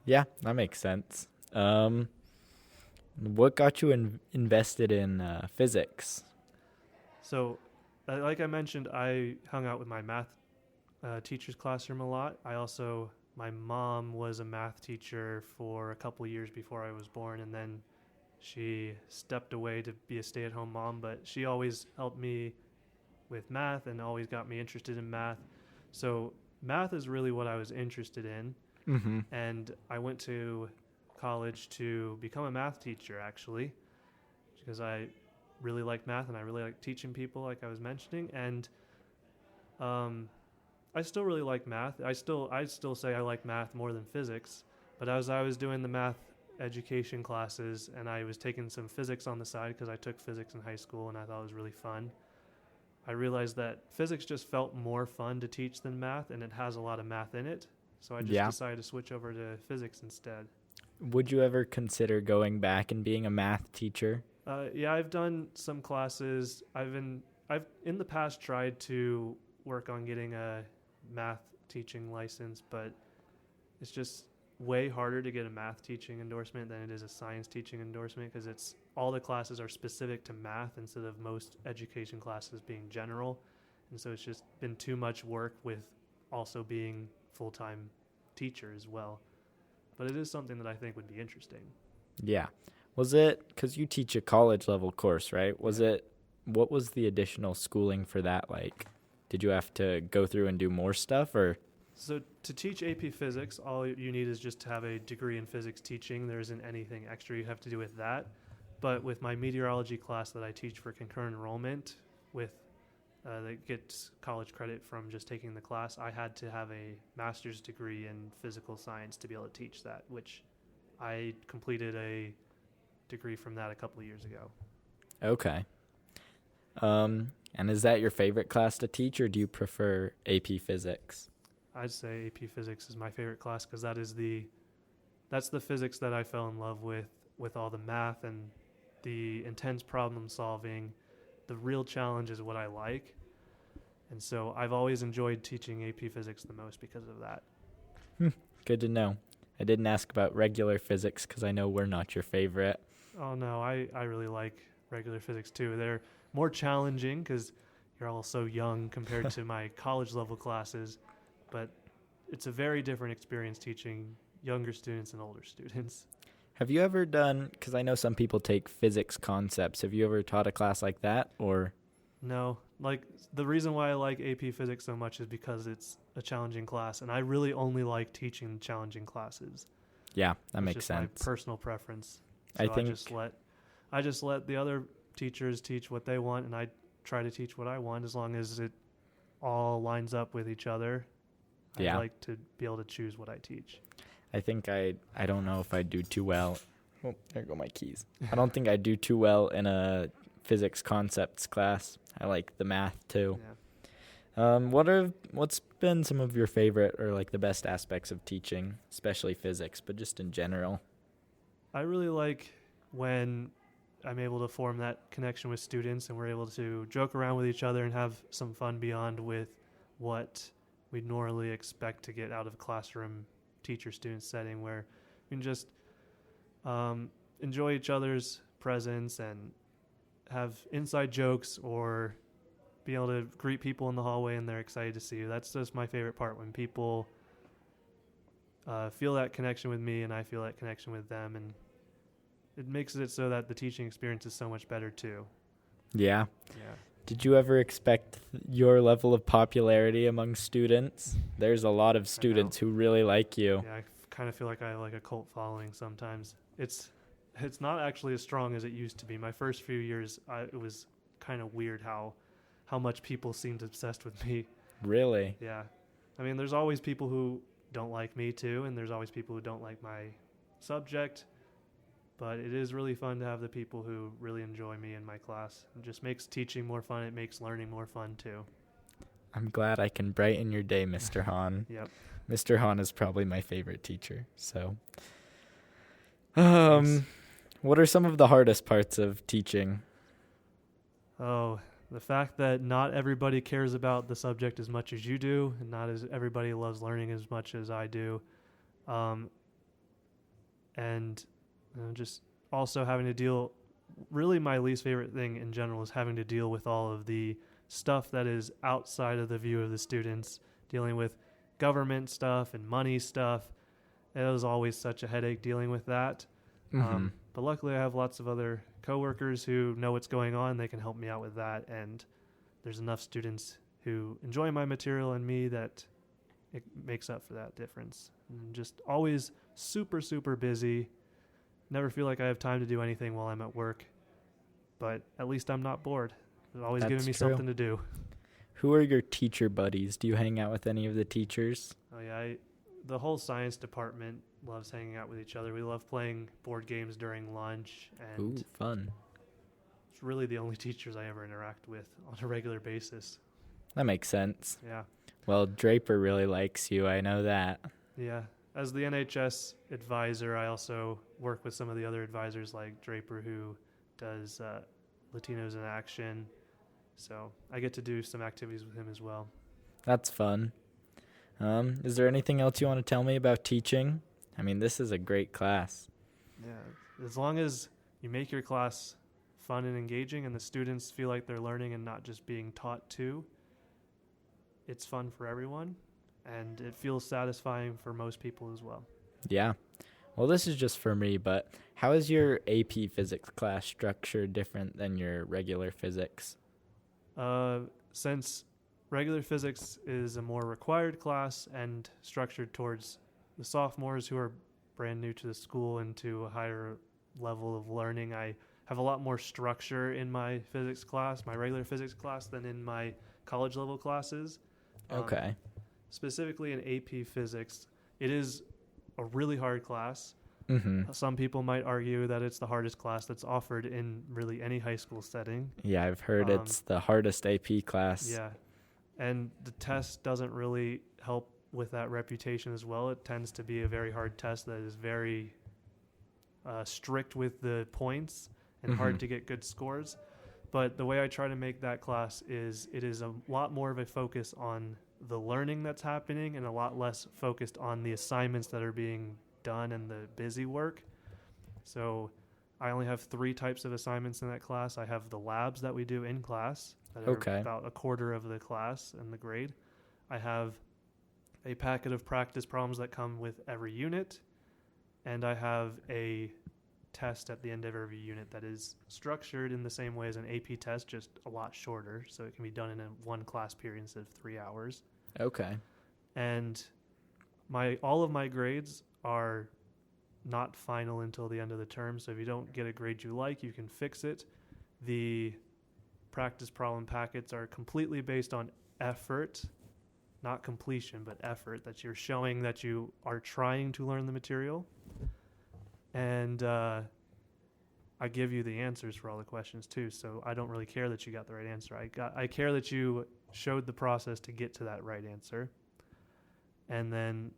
Yeah, that makes sense. What got you invested in physics? So, like I mentioned, I hung out with my math teacher's classroom a lot. My mom was a math teacher for a couple of years before I was born, and then she stepped away to be a stay-at-home mom, but she always helped me with math and always got me interested in math. So math is really what I was interested in. Mm-hmm. And I went to college to become a math teacher, actually, because I really like math and I really like teaching people, like I was mentioning. And I still really like math. I still say I like math more than physics. But as I was doing the math education classes and I was taking some physics on the side because I took physics in high school and I thought it was really fun, I realized that physics just felt more fun to teach than math, and it has a lot of math in it. So I just decided to switch over to physics instead. Would you ever consider going back and being a math teacher? Yeah, I've done some classes. I've in the past tried to work on getting a math teaching license, but it's just way harder to get a math teaching endorsement than it is a science teaching endorsement because it's all the classes are specific to math instead of most education classes being general. And so it's just been too much work with also being full-time teacher as well. But it is something that I think would be interesting. Yeah. Was it, because you teach a college level course, right? What was the additional schooling for that like? Did you have to go through and do more stuff or? So to teach AP Physics, all you need is just to have a degree in physics teaching. There isn't anything extra you have to do with that. But with my meteorology class that I teach for concurrent enrollment, that gets college credit from just taking the class, I had to have a master's degree in physical science to be able to teach that, which I completed a degree from that a couple of years ago. Okay. And is that your favorite class to teach, or do you prefer AP Physics? I'd say AP Physics is my favorite class because that's the physics that I fell in love with all the math and the intense problem solving. The real challenge is what I like. And so I've always enjoyed teaching AP Physics the most because of that. Good to know. I didn't ask about regular physics because I know we're not your favorite. Oh, no, I really like regular physics too. They're more challenging because you're all so young compared to my college level classes. But it's a very different experience teaching younger students and older students. Have you ever done, because I know some people take physics concepts, have you ever taught a class like that, or? No, like the reason why I like AP Physics so much is because it's a challenging class, and I really only like teaching challenging classes. Yeah, that It's makes just sense. my personal preference. So I think I just let the other teachers teach what they want, and I try to teach what I want as long as it all lines up with each other. Yeah. I like to be able to choose what I teach. I think I don't know if I'd do too well. Oh, there go my keys. I don't think I'd do too well in a physics concepts class. I like the math too. Yeah. What's been some of your favorite or like the best aspects of teaching, especially physics, but just in general? I really like when I'm able to form that connection with students, and we're able to joke around with each other and have some fun beyond with what we'd normally expect to get out of a classroom teacher-student setting, where we can just enjoy each other's presence and have inside jokes or be able to greet people in the hallway and they're excited to see you. That's just my favorite part, when people feel that connection with me and I feel that connection with them, and it makes it so that the teaching experience is so much better too. Yeah. Yeah. Did you ever expect your level of popularity among students? There's a lot of students who really like you. Yeah, I kind of feel like I have like a cult following sometimes. It's not actually as strong as it used to be. My first few years, it was kind of weird how much people seemed obsessed with me. Really? Yeah. I mean, there's always people who don't like me too, and there's always people who don't like my subject. But it is really fun to have the people who really enjoy me in my class. It just makes teaching more fun. It makes learning more fun too. I'm glad I can brighten your day, Mr. Hahn. Yep. Mr. Hahn is probably my favorite teacher. So, Yes. what are some of the hardest parts of teaching? Oh, the fact that not everybody cares about the subject as much as you do, and not as everybody loves learning as much as I do. And just also having to deal, really my least favorite thing in general is having to deal with all of the stuff that is outside of the view of the students, dealing with government stuff and money stuff. It was always such a headache dealing with that. Mm-hmm. But luckily I have lots of other coworkers who know what's going on. They can help me out with that. And there's enough students who enjoy my material and me that it makes up for that difference. And just always super, super busy. Never feel like I have time to do anything while I'm at work. But at least I'm not bored. It's always giving me something to do. Who are your teacher buddies? Do you hang out with any of the teachers? Oh yeah, the whole science department loves hanging out with each other. We love playing board games during lunch, and Ooh, fun. it's really the only teachers I ever interact with on a regular basis. That makes sense. Yeah. Well, Draper really likes you. I know that. Yeah. As the NHS advisor, I also work with some of the other advisors like Draper, who does Latinos in Action. So I get to do some activities with him as well. That's fun. Is there anything else you want to tell me about teaching? I mean, this is a great class. Yeah. As long as you make your class fun and engaging and the students feel like they're learning and not just being taught to, it's fun for everyone. And it feels satisfying for most people as well. Yeah. Well, this is just for me, but how is your AP physics class structured different than your regular physics? Since regular physics is a more required class and structured towards the sophomores who are brand new to the school and to a higher level of learning, I have a lot more structure in my physics class, my regular physics class, than in my college level classes. Okay. Specifically in AP physics, it is a really hard class. Mm-hmm. Some people might argue that it's the hardest class that's offered in really any high school setting. Yeah, I've heard it's the hardest AP class. Yeah. And the test doesn't really help with that reputation as well. It tends to be a very hard test that is very strict with the points and hard to get good scores. But the way I try to make that class is it is a lot more of a focus on the learning that's happening and a lot less focused on the assignments that are being done and the busy work. So I only have 3 types of assignments in that class. I have the labs that we do in class that are about a quarter of the class in the grade. I have a packet of practice problems that come with every unit, and I have a test at the end of every unit that is structured in the same way as an AP test, just a lot shorter, so it can be done in one class period instead of 3 hours. Okay. And all of my grades are not final until the end of the term, so if you don't get a grade you like, you can fix it. The practice problem packets are completely based on effort, not completion, but effort, that you're showing that you are trying to learn the material. And I give you the answers for all the questions too, so I don't really care that you got the right answer. I care that you showed the process to get to that right answer. And then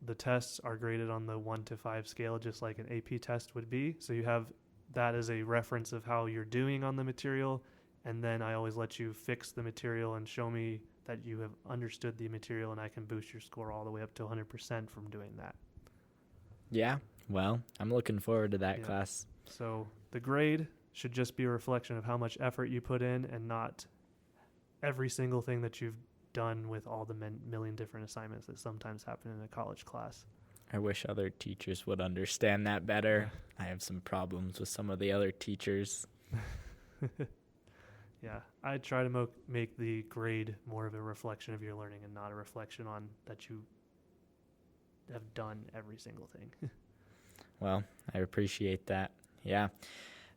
the tests are graded on the 1 to 5 scale, just like an AP test would be. So you have that as a reference of how you're doing on the material. And then I always let you fix the material and show me that you have understood the material, and I can boost your score all the way up to 100% from doing that. Yeah. Well, I'm looking forward to that class. So the grade should just be a reflection of how much effort you put in, and not every single thing that you've done with all the million different assignments that sometimes happen in a college class. I wish other teachers would understand that better. I have some problems with some of the other teachers. Yeah, I try to make the grade more of a reflection of your learning and not a reflection on that you have done every single thing. Well, I appreciate that. Yeah.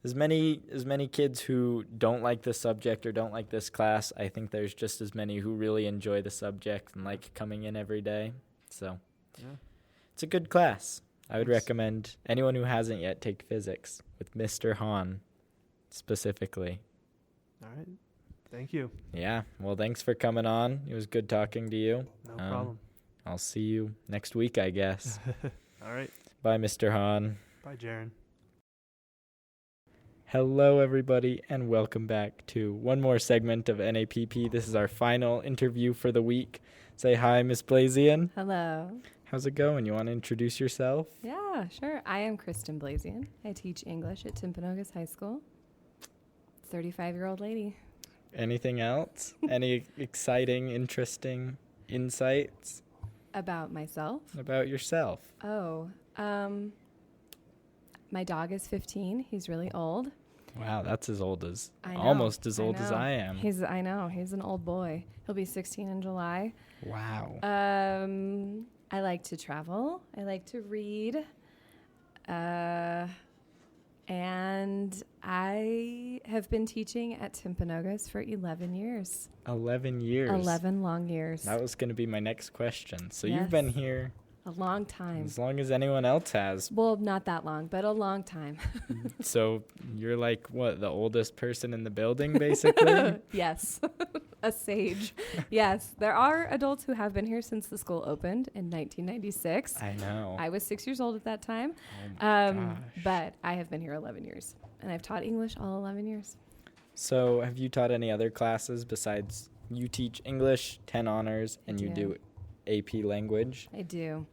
As many kids who don't like this subject or don't like this class, I think there's just as many who really enjoy the subject and like coming in every day. So it's a good class. I would recommend anyone who hasn't yet take physics with Mr. Hahn specifically. All right. Thank you. Yeah. Well, thanks for coming on. It was good talking to you. No problem. I'll see you next week, I guess. All right. Bye, Mr. Hahn. Bye, Jaron. Hello, everybody, and welcome back to one more segment of NAPP. This is our final interview for the week. Say hi, Miss Blazian. Hello. How's it going? You want to introduce yourself? Yeah, sure. I am Kristen Blazian. I teach English at Timpanogos High School. 35-year-old lady. Anything else? Any exciting, interesting insights About myself? about yourself? Oh, my dog is 15. He's really old. Wow, that's as old as, I know, almost as old as know. I am. I know. He's an old boy. He'll be 16 in July. Wow. I like to travel. I like to read. And I have been teaching at Timpanogos for 11 years. 11 years. 11 long years. That was going to be my next question. So Yes. you've been here A long time. as long as anyone else has. Well, not that long, but a long time. So you're like, what, the oldest person in the building, basically? Yes. A sage. Yes. There are adults who have been here since the school opened in 1996. I know. I was 6 years old at that time. Oh my gosh. But I have been here 11 years. And I've taught English all 11 years. So have you taught any other classes besides you teach English, 10 honors, and you do. do AP language? I do.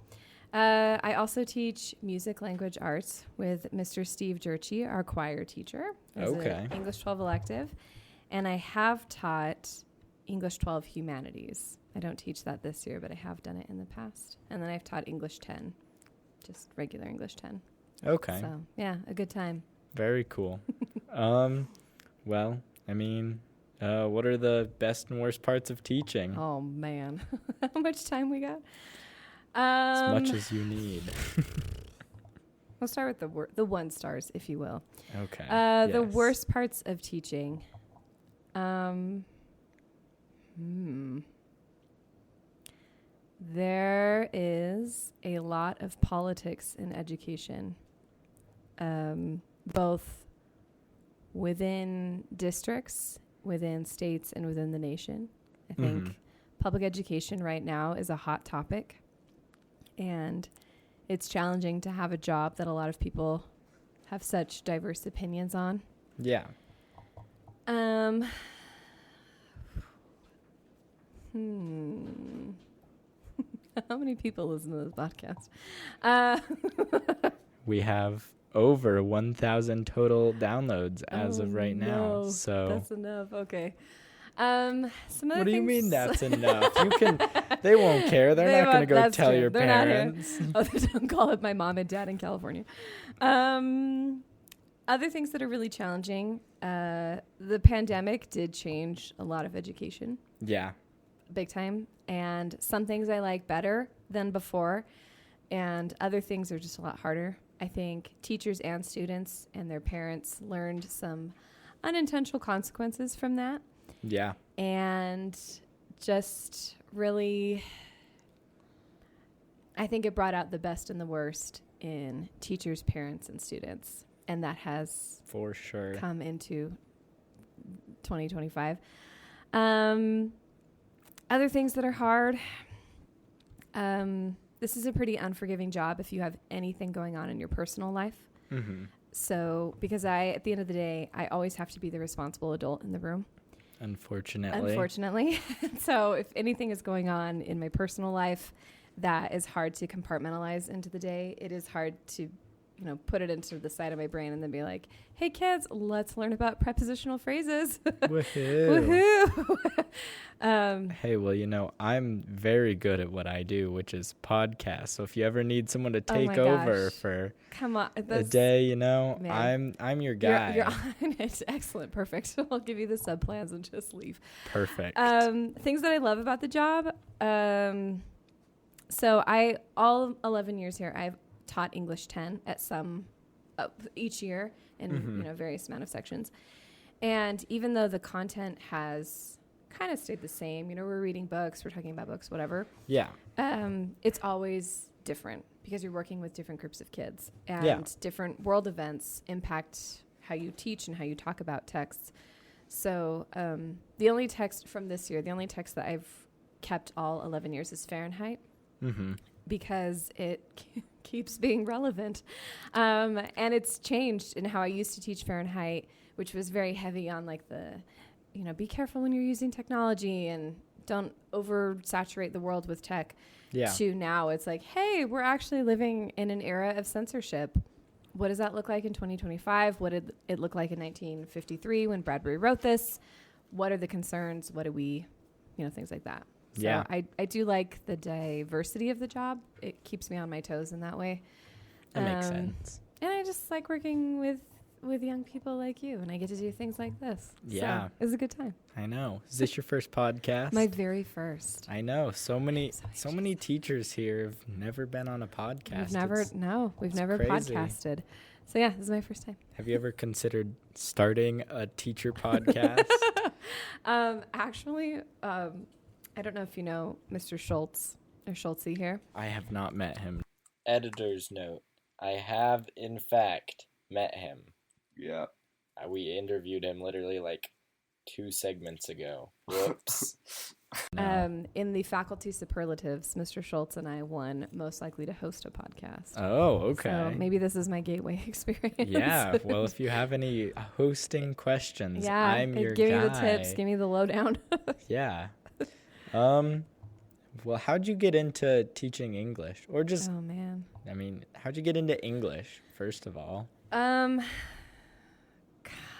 I also teach music, language, arts with Mr. Steve Jerchi, our choir teacher. He's Okay. an English 12 elective. And I have taught English 12 humanities. I don't teach that this year, but I have done it in the past. And then I've taught English 10, just regular English 10. Okay. So, yeah, a good time. Very cool. Well, I mean, what are the best and worst parts of teaching? Oh, man. How much time we got? As much as you need. We'll start with the 1 stars, if you will. Okay. The Yes. worst parts of teaching. There is a lot of politics in education, both within districts, within states, and within the nation. I think public education right now is a hot topic, and it's challenging to have a job that a lot of people have such diverse opinions on. Yeah. How many people listen to this podcast? We have over 1,000 total downloads as of right now. No, So that's enough. Okay. Some other what do you things- mean that's enough? You can. They won't care. They're They not going to won't- go that's tell true. your They're not here. parents. Oh, don't call it my mom and dad in California. Other things that are really challenging. The pandemic did change a lot of education, Yeah. big time. And some things I like better than before, and other things are just a lot harder. I think teachers and students and their parents learned some unintentional consequences from that. Yeah. And just really, I think it brought out the best and the worst in teachers, parents, and students. And that has For sure. come into 2025. Other things that are hard. This is a pretty unforgiving job if you have anything going on in your personal life. Mm-hmm. So, because at the end of the day, I always have to be the responsible adult in the room. Unfortunately. So if anything is going on in my personal life that is hard to compartmentalize into the day, it is hard to, put it into the side of my brain and then be like, hey kids, let's learn about prepositional phrases. Woohoo. Hey, well, I'm very good at what I do, which is podcasts. So if you ever need someone to take over for a day, I'm your guy. You're on it. Excellent. Perfect. I'll give you the sub plans and just leave. Perfect. Things that I love about the job. So all 11 years here, I've taught English 10 at some each year in various amount of sections. And even though the content has kind of stayed the same, we're reading books, we're talking about books, whatever. Yeah. It's always different because you're working with different groups of kids and different world events impact how you teach and how you talk about texts. So the only text from this year, the only text that I've kept all 11 years is Fahrenheit. Because it keeps being relevant. And it's changed in how I used to teach Fahrenheit, which was very heavy on like the, be careful when you're using technology and don't oversaturate the world with tech. Yeah. To now it's like, hey, we're actually living in an era of censorship. What does that look like in 2025? What did it look like in 1953 when Bradbury wrote this? What are the concerns? What do we, things like that. So yeah. I do like the diversity of the job. It keeps me on my toes in that way. That makes sense. And I just like working with young people like you, and I get to do things like this. Yeah. So it was a good time. I know. Is this your first podcast? My very first. I know. So many teachers here have never been on a podcast. We've never crazy. Podcasted. So yeah, this is my first time. Have you ever considered starting a teacher podcast? Actually, I don't know if you know Mr. Schultz or Schultzy here. I have not met him. Editor's note. I have, in fact, met him. Yeah. We interviewed him literally like 2 segments ago. Whoops. No. In the faculty superlatives, Mr. Schultz and I won most likely to host a podcast. Oh, okay. So maybe this is my gateway experience. Yeah. Well, if you have any hosting questions, I'm your guy. Give me the tips. Give me the lowdown. Yeah. Well, how'd you get into teaching English? Or just, oh man. I mean, how'd you get into English, first of all?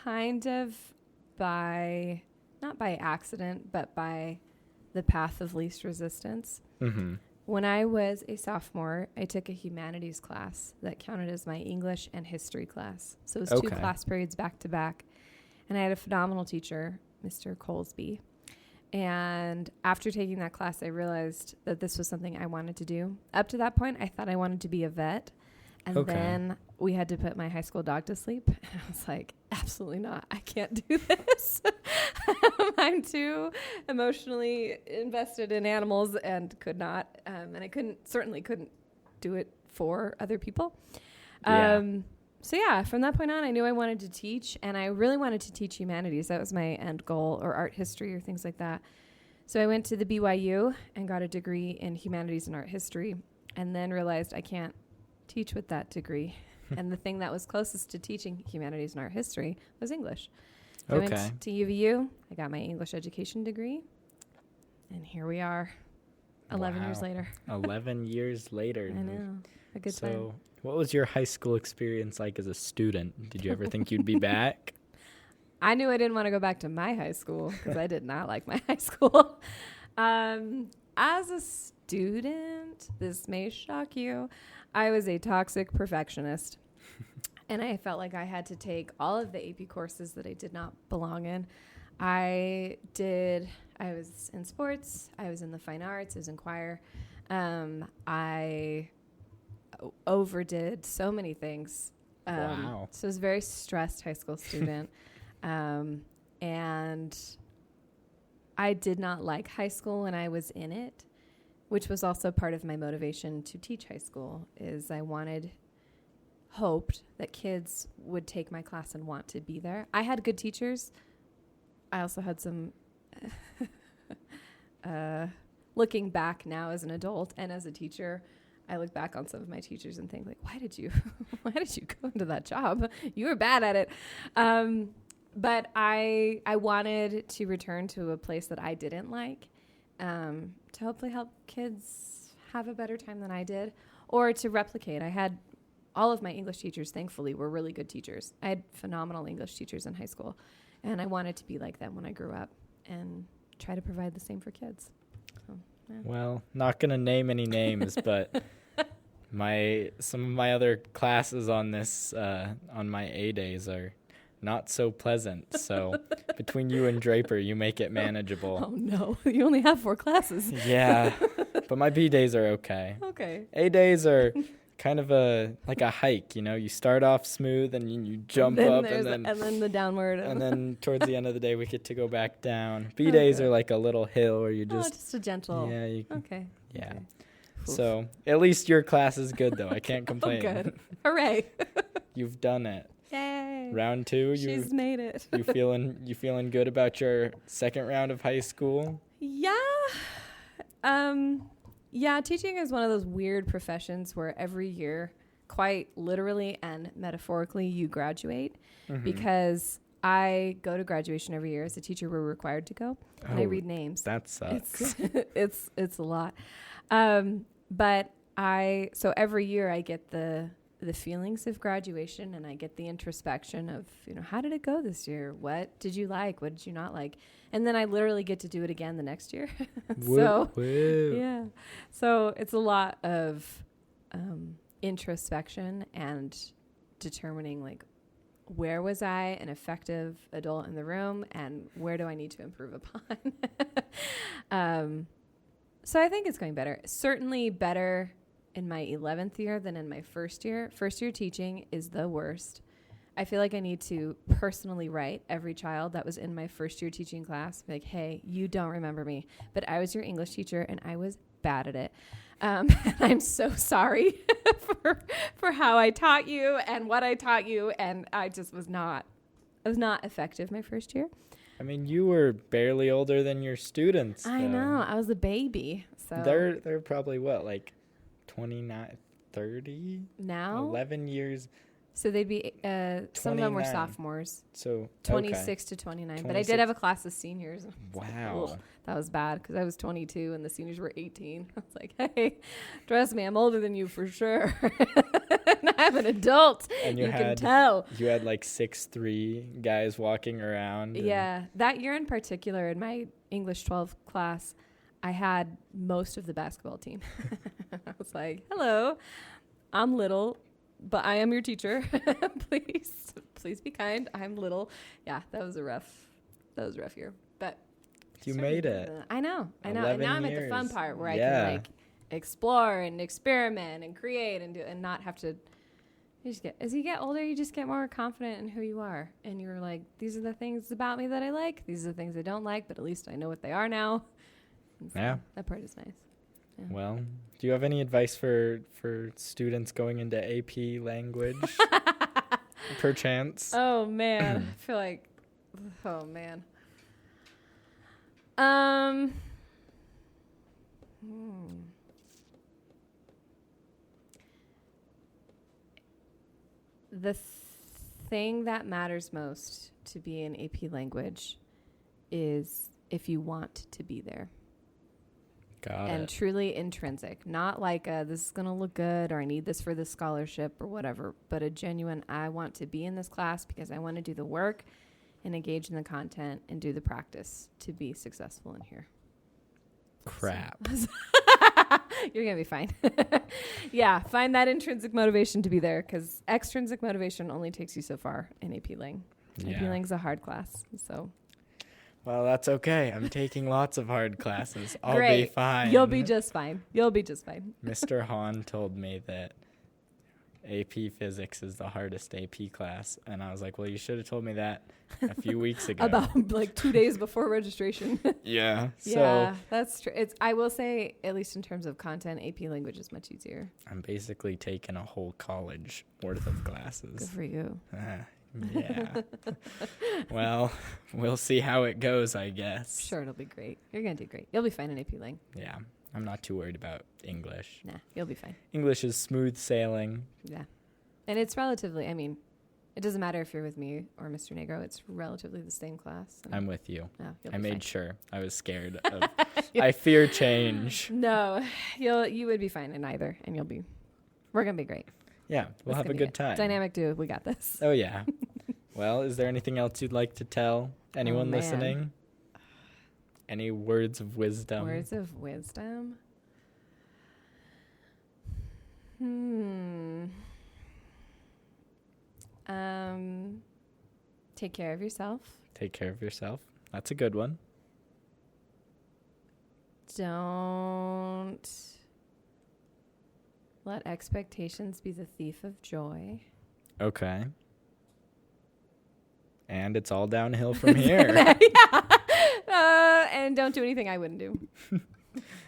Kind of not by accident, but by the path of least resistance. Mm-hmm. When I was a sophomore, I took a humanities class that counted as my English and history class. So it was 2 class periods back to back. And I had a phenomenal teacher, Mr. Colesby. And after taking that class, I realized that this was something I wanted to do. Up to that point, I thought I wanted to be a vet. And then we had to put my high school dog to sleep. And I was like, absolutely not. I can't do this. I'm too emotionally invested in animals and could not. And I certainly couldn't do it for other people. So yeah, from that point on, I knew I wanted to teach, and I really wanted to teach humanities. That was my end goal, or art history or things like that. So I went to the BYU and got a degree in humanities and art history, and then realized I can't teach with that degree. And the thing that was closest to teaching humanities and art history was English. So I went to UVU. I got my English education degree, and here we are, 11 years later. 11 years later. I know. A good time. So what was your high school experience like as a student? Did you ever think you'd be back? I knew I didn't want to go back to my high school because I did not like my high school. As a student, this may shock you, I was a toxic perfectionist. And I felt like I had to take all of the AP courses that I did not belong in. I was in sports, I was in the fine arts, I was in choir. I overdid so many things. Wow. So I was a very stressed high school student. And I did not like high school when I was in it, which was also part of my motivation to teach high school, is I hoped that kids would take my class and want to be there. I had good teachers. I also had some, looking back now as an adult and as a teacher, I look back on some of my teachers and think like, why did you go into that job? You were bad at it. But I wanted to return to a place that I didn't like, to hopefully help kids have a better time than I did, or to replicate. I had all of my English teachers, thankfully, were really good teachers. I had phenomenal English teachers in high school, and I wanted to be like them when I grew up and try to provide the same for kids. So, yeah. Well, not going to name any names, but some of my other classes on this, on my A days are not so pleasant. So between you and Draper, you make it manageable. Oh, no. You only have 4 classes. Yeah, but my B days are okay. Okay. A days are kind of like a hike, you start off smooth and you jump up and then the downward. And then towards the end of the day, we get to go back down. B days are like a little hill where you just a gentle. Yeah. Okay. Yeah. Okay. So at least your class is good, though. I can't complain. Oh, good. Hooray. You've done it. Yay. Round 2. She's made it. you feeling good about your second round of high school? Yeah. Yeah, teaching is one of those weird professions where every year, quite literally and metaphorically, you graduate. Mm-hmm. Because I go to graduation every year. As a teacher, we're required to go. And I read names. That sucks. It's a lot. So every year I get the feelings of graduation, and I get the introspection of, how did it go this year? What did you like? What did you not like? And then I literally get to do it again the next year. Yeah. So it's a lot of introspection and determining like, where was I an effective adult in the room, and where do I need to improve upon? So I think it's going better. Certainly better in my 11th year than in my first year. First year teaching is the worst. I feel like I need to personally write every child that was in my first year teaching class. Be like, hey, you don't remember me, but I was your English teacher and I was bad at it. And I'm so sorry for how I taught you and what I taught you. And I was not effective my first year. I mean, you were barely older than your students. I know. I was a baby. So they're probably what, like 29, 30? Now? 11 years. So they'd be, some of them were sophomores. So 26 to 29. But I did have a class of seniors. Wow. Ugh, that was bad because I was 22 and the seniors were 18. I was like, hey, trust me, I'm older than you for sure. And I'm an adult. And you can tell. You had like 6'3" guys walking around. Yeah. That year in particular, in my English 12 class, I had most of the basketball team. I was like, hello, I'm little, but I am your teacher. Please be kind. I'm little. Yeah, that was a rough year. But you made it. I know. And now I'm at the fun part where I can like explore and experiment and create and do and not have to. As you get older, you just get more confident in who you are, and you're like, these are the things about me that I like. These are the things I don't like, but at least I know what they are now. So yeah, that part is nice. Yeah. Well, do you have any advice for students going into AP language? Perchance. Oh man, I feel like, oh man. The thing that matters most to be in AP language is if you want to be there. Got and it. Truly intrinsic, not like this is going to look good or I need this for this scholarship or whatever, but a genuine, I want to be in this class because I want to do the work and engage in the content and do the practice to be successful in here. Crap. So you're going to be fine. Yeah, find that intrinsic motivation to be there because extrinsic motivation only takes you so far in AP Lang. AP Lang's a hard class, so... Well, that's okay. I'm taking lots of hard classes. I'll Great. be fine. You'll be just fine. Mr. Hahn told me that AP Physics is the hardest AP class. And I was like, well, you should have told me that a few weeks ago. About like 2 days before registration. Yeah. Yeah, that's true. I will say, at least in terms of content, AP language is much easier. I'm basically taking a whole college worth of classes. Good for you. Yeah. Well, we'll see how it goes, I guess. Sure, it'll be great. You're going to do great. You'll be fine in AP Lang. Yeah. I'm not too worried about English. Nah, you'll be fine. English is smooth sailing. Yeah. And it's relatively, I mean, it doesn't matter if you're with me or Mr. Negro. It's relatively the same class. I'm with you. No, I made fine. sure. I was scared of. I fear change. No, you would be fine in either, and we're gonna be great. Yeah, we'll have a good time. Dynamic duo, we got this. Oh yeah. Well, is there anything else you'd like to tell anyone listening? Any words of wisdom? Words of wisdom. Take care of yourself. Take care of yourself. That's a good one. Don't let expectations be the thief of joy. Okay. And it's all downhill from here. Yeah. And don't do anything I wouldn't do.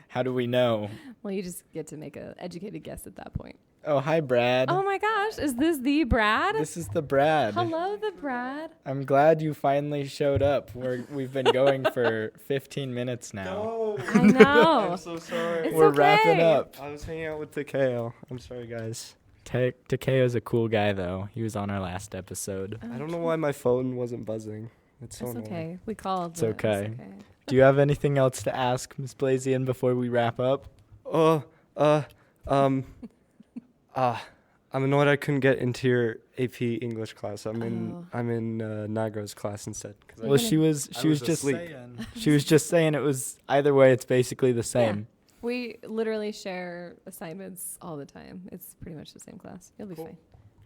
How do we know? Well, you just get to make an educated guess at that point. Oh, hi, Brad. Oh my gosh, is this the Brad? This is the Brad. Hello, the Brad. I'm glad you finally showed up. We've been going for 15 minutes now. No. I know. I'm so sorry. It's We're okay. wrapping up. I was hanging out with Takeo. I'm sorry, guys. Takeo's a cool guy, though. He was on our last episode. I don't know why my phone wasn't buzzing. It's so It's annoying. okay. We called. It's okay. Do you have anything else to ask, Miss Blazian, before we wrap up? I'm annoyed I couldn't get into your AP English class. I'm in Nagro's class instead. Well, she was just asleep. saying. She was just saying it was either way. It's basically the same. We literally share assignments all the time. It's pretty much the same class. You'll be fine.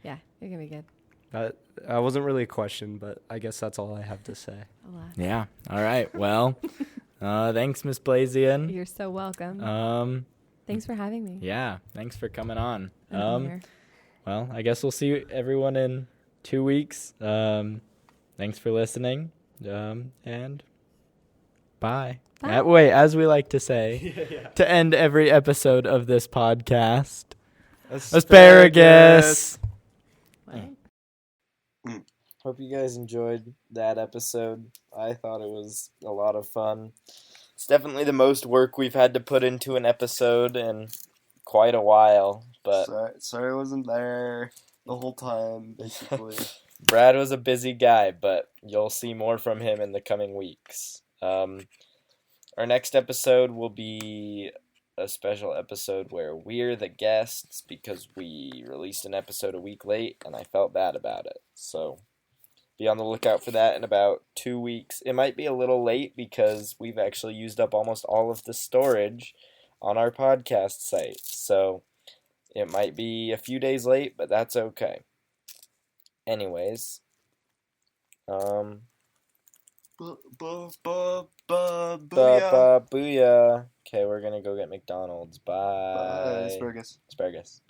Yeah, you're gonna be good. That wasn't really a question, but I guess that's all I have to say. A lot. Yeah. All right. Well, thanks, Miss Blazian. You're so welcome. Thanks for having me. Yeah. Thanks for coming on. I'm here. Well, I guess we'll see everyone in 2 weeks. Thanks for listening. And bye. Bye. Wait, as we like to say, to end every episode of this podcast, asparagus. Hope you guys enjoyed that episode. I thought it was a lot of fun. It's definitely the most work we've had to put into an episode in quite a while. But sorry I wasn't there the whole time, basically. Brad was a busy guy, but you'll see more from him in the coming weeks. Our next episode will be a special episode where we're the guests because we released an episode a week late and I felt bad about it. So be on the lookout for that in about 2 weeks. It might be a little late because we've actually used up almost all of the storage on our podcast site. So it might be a few days late, but that's okay. Anyways, booyah. Okay, we're gonna go get McDonald's. Bye. Asparagus. Asparagus.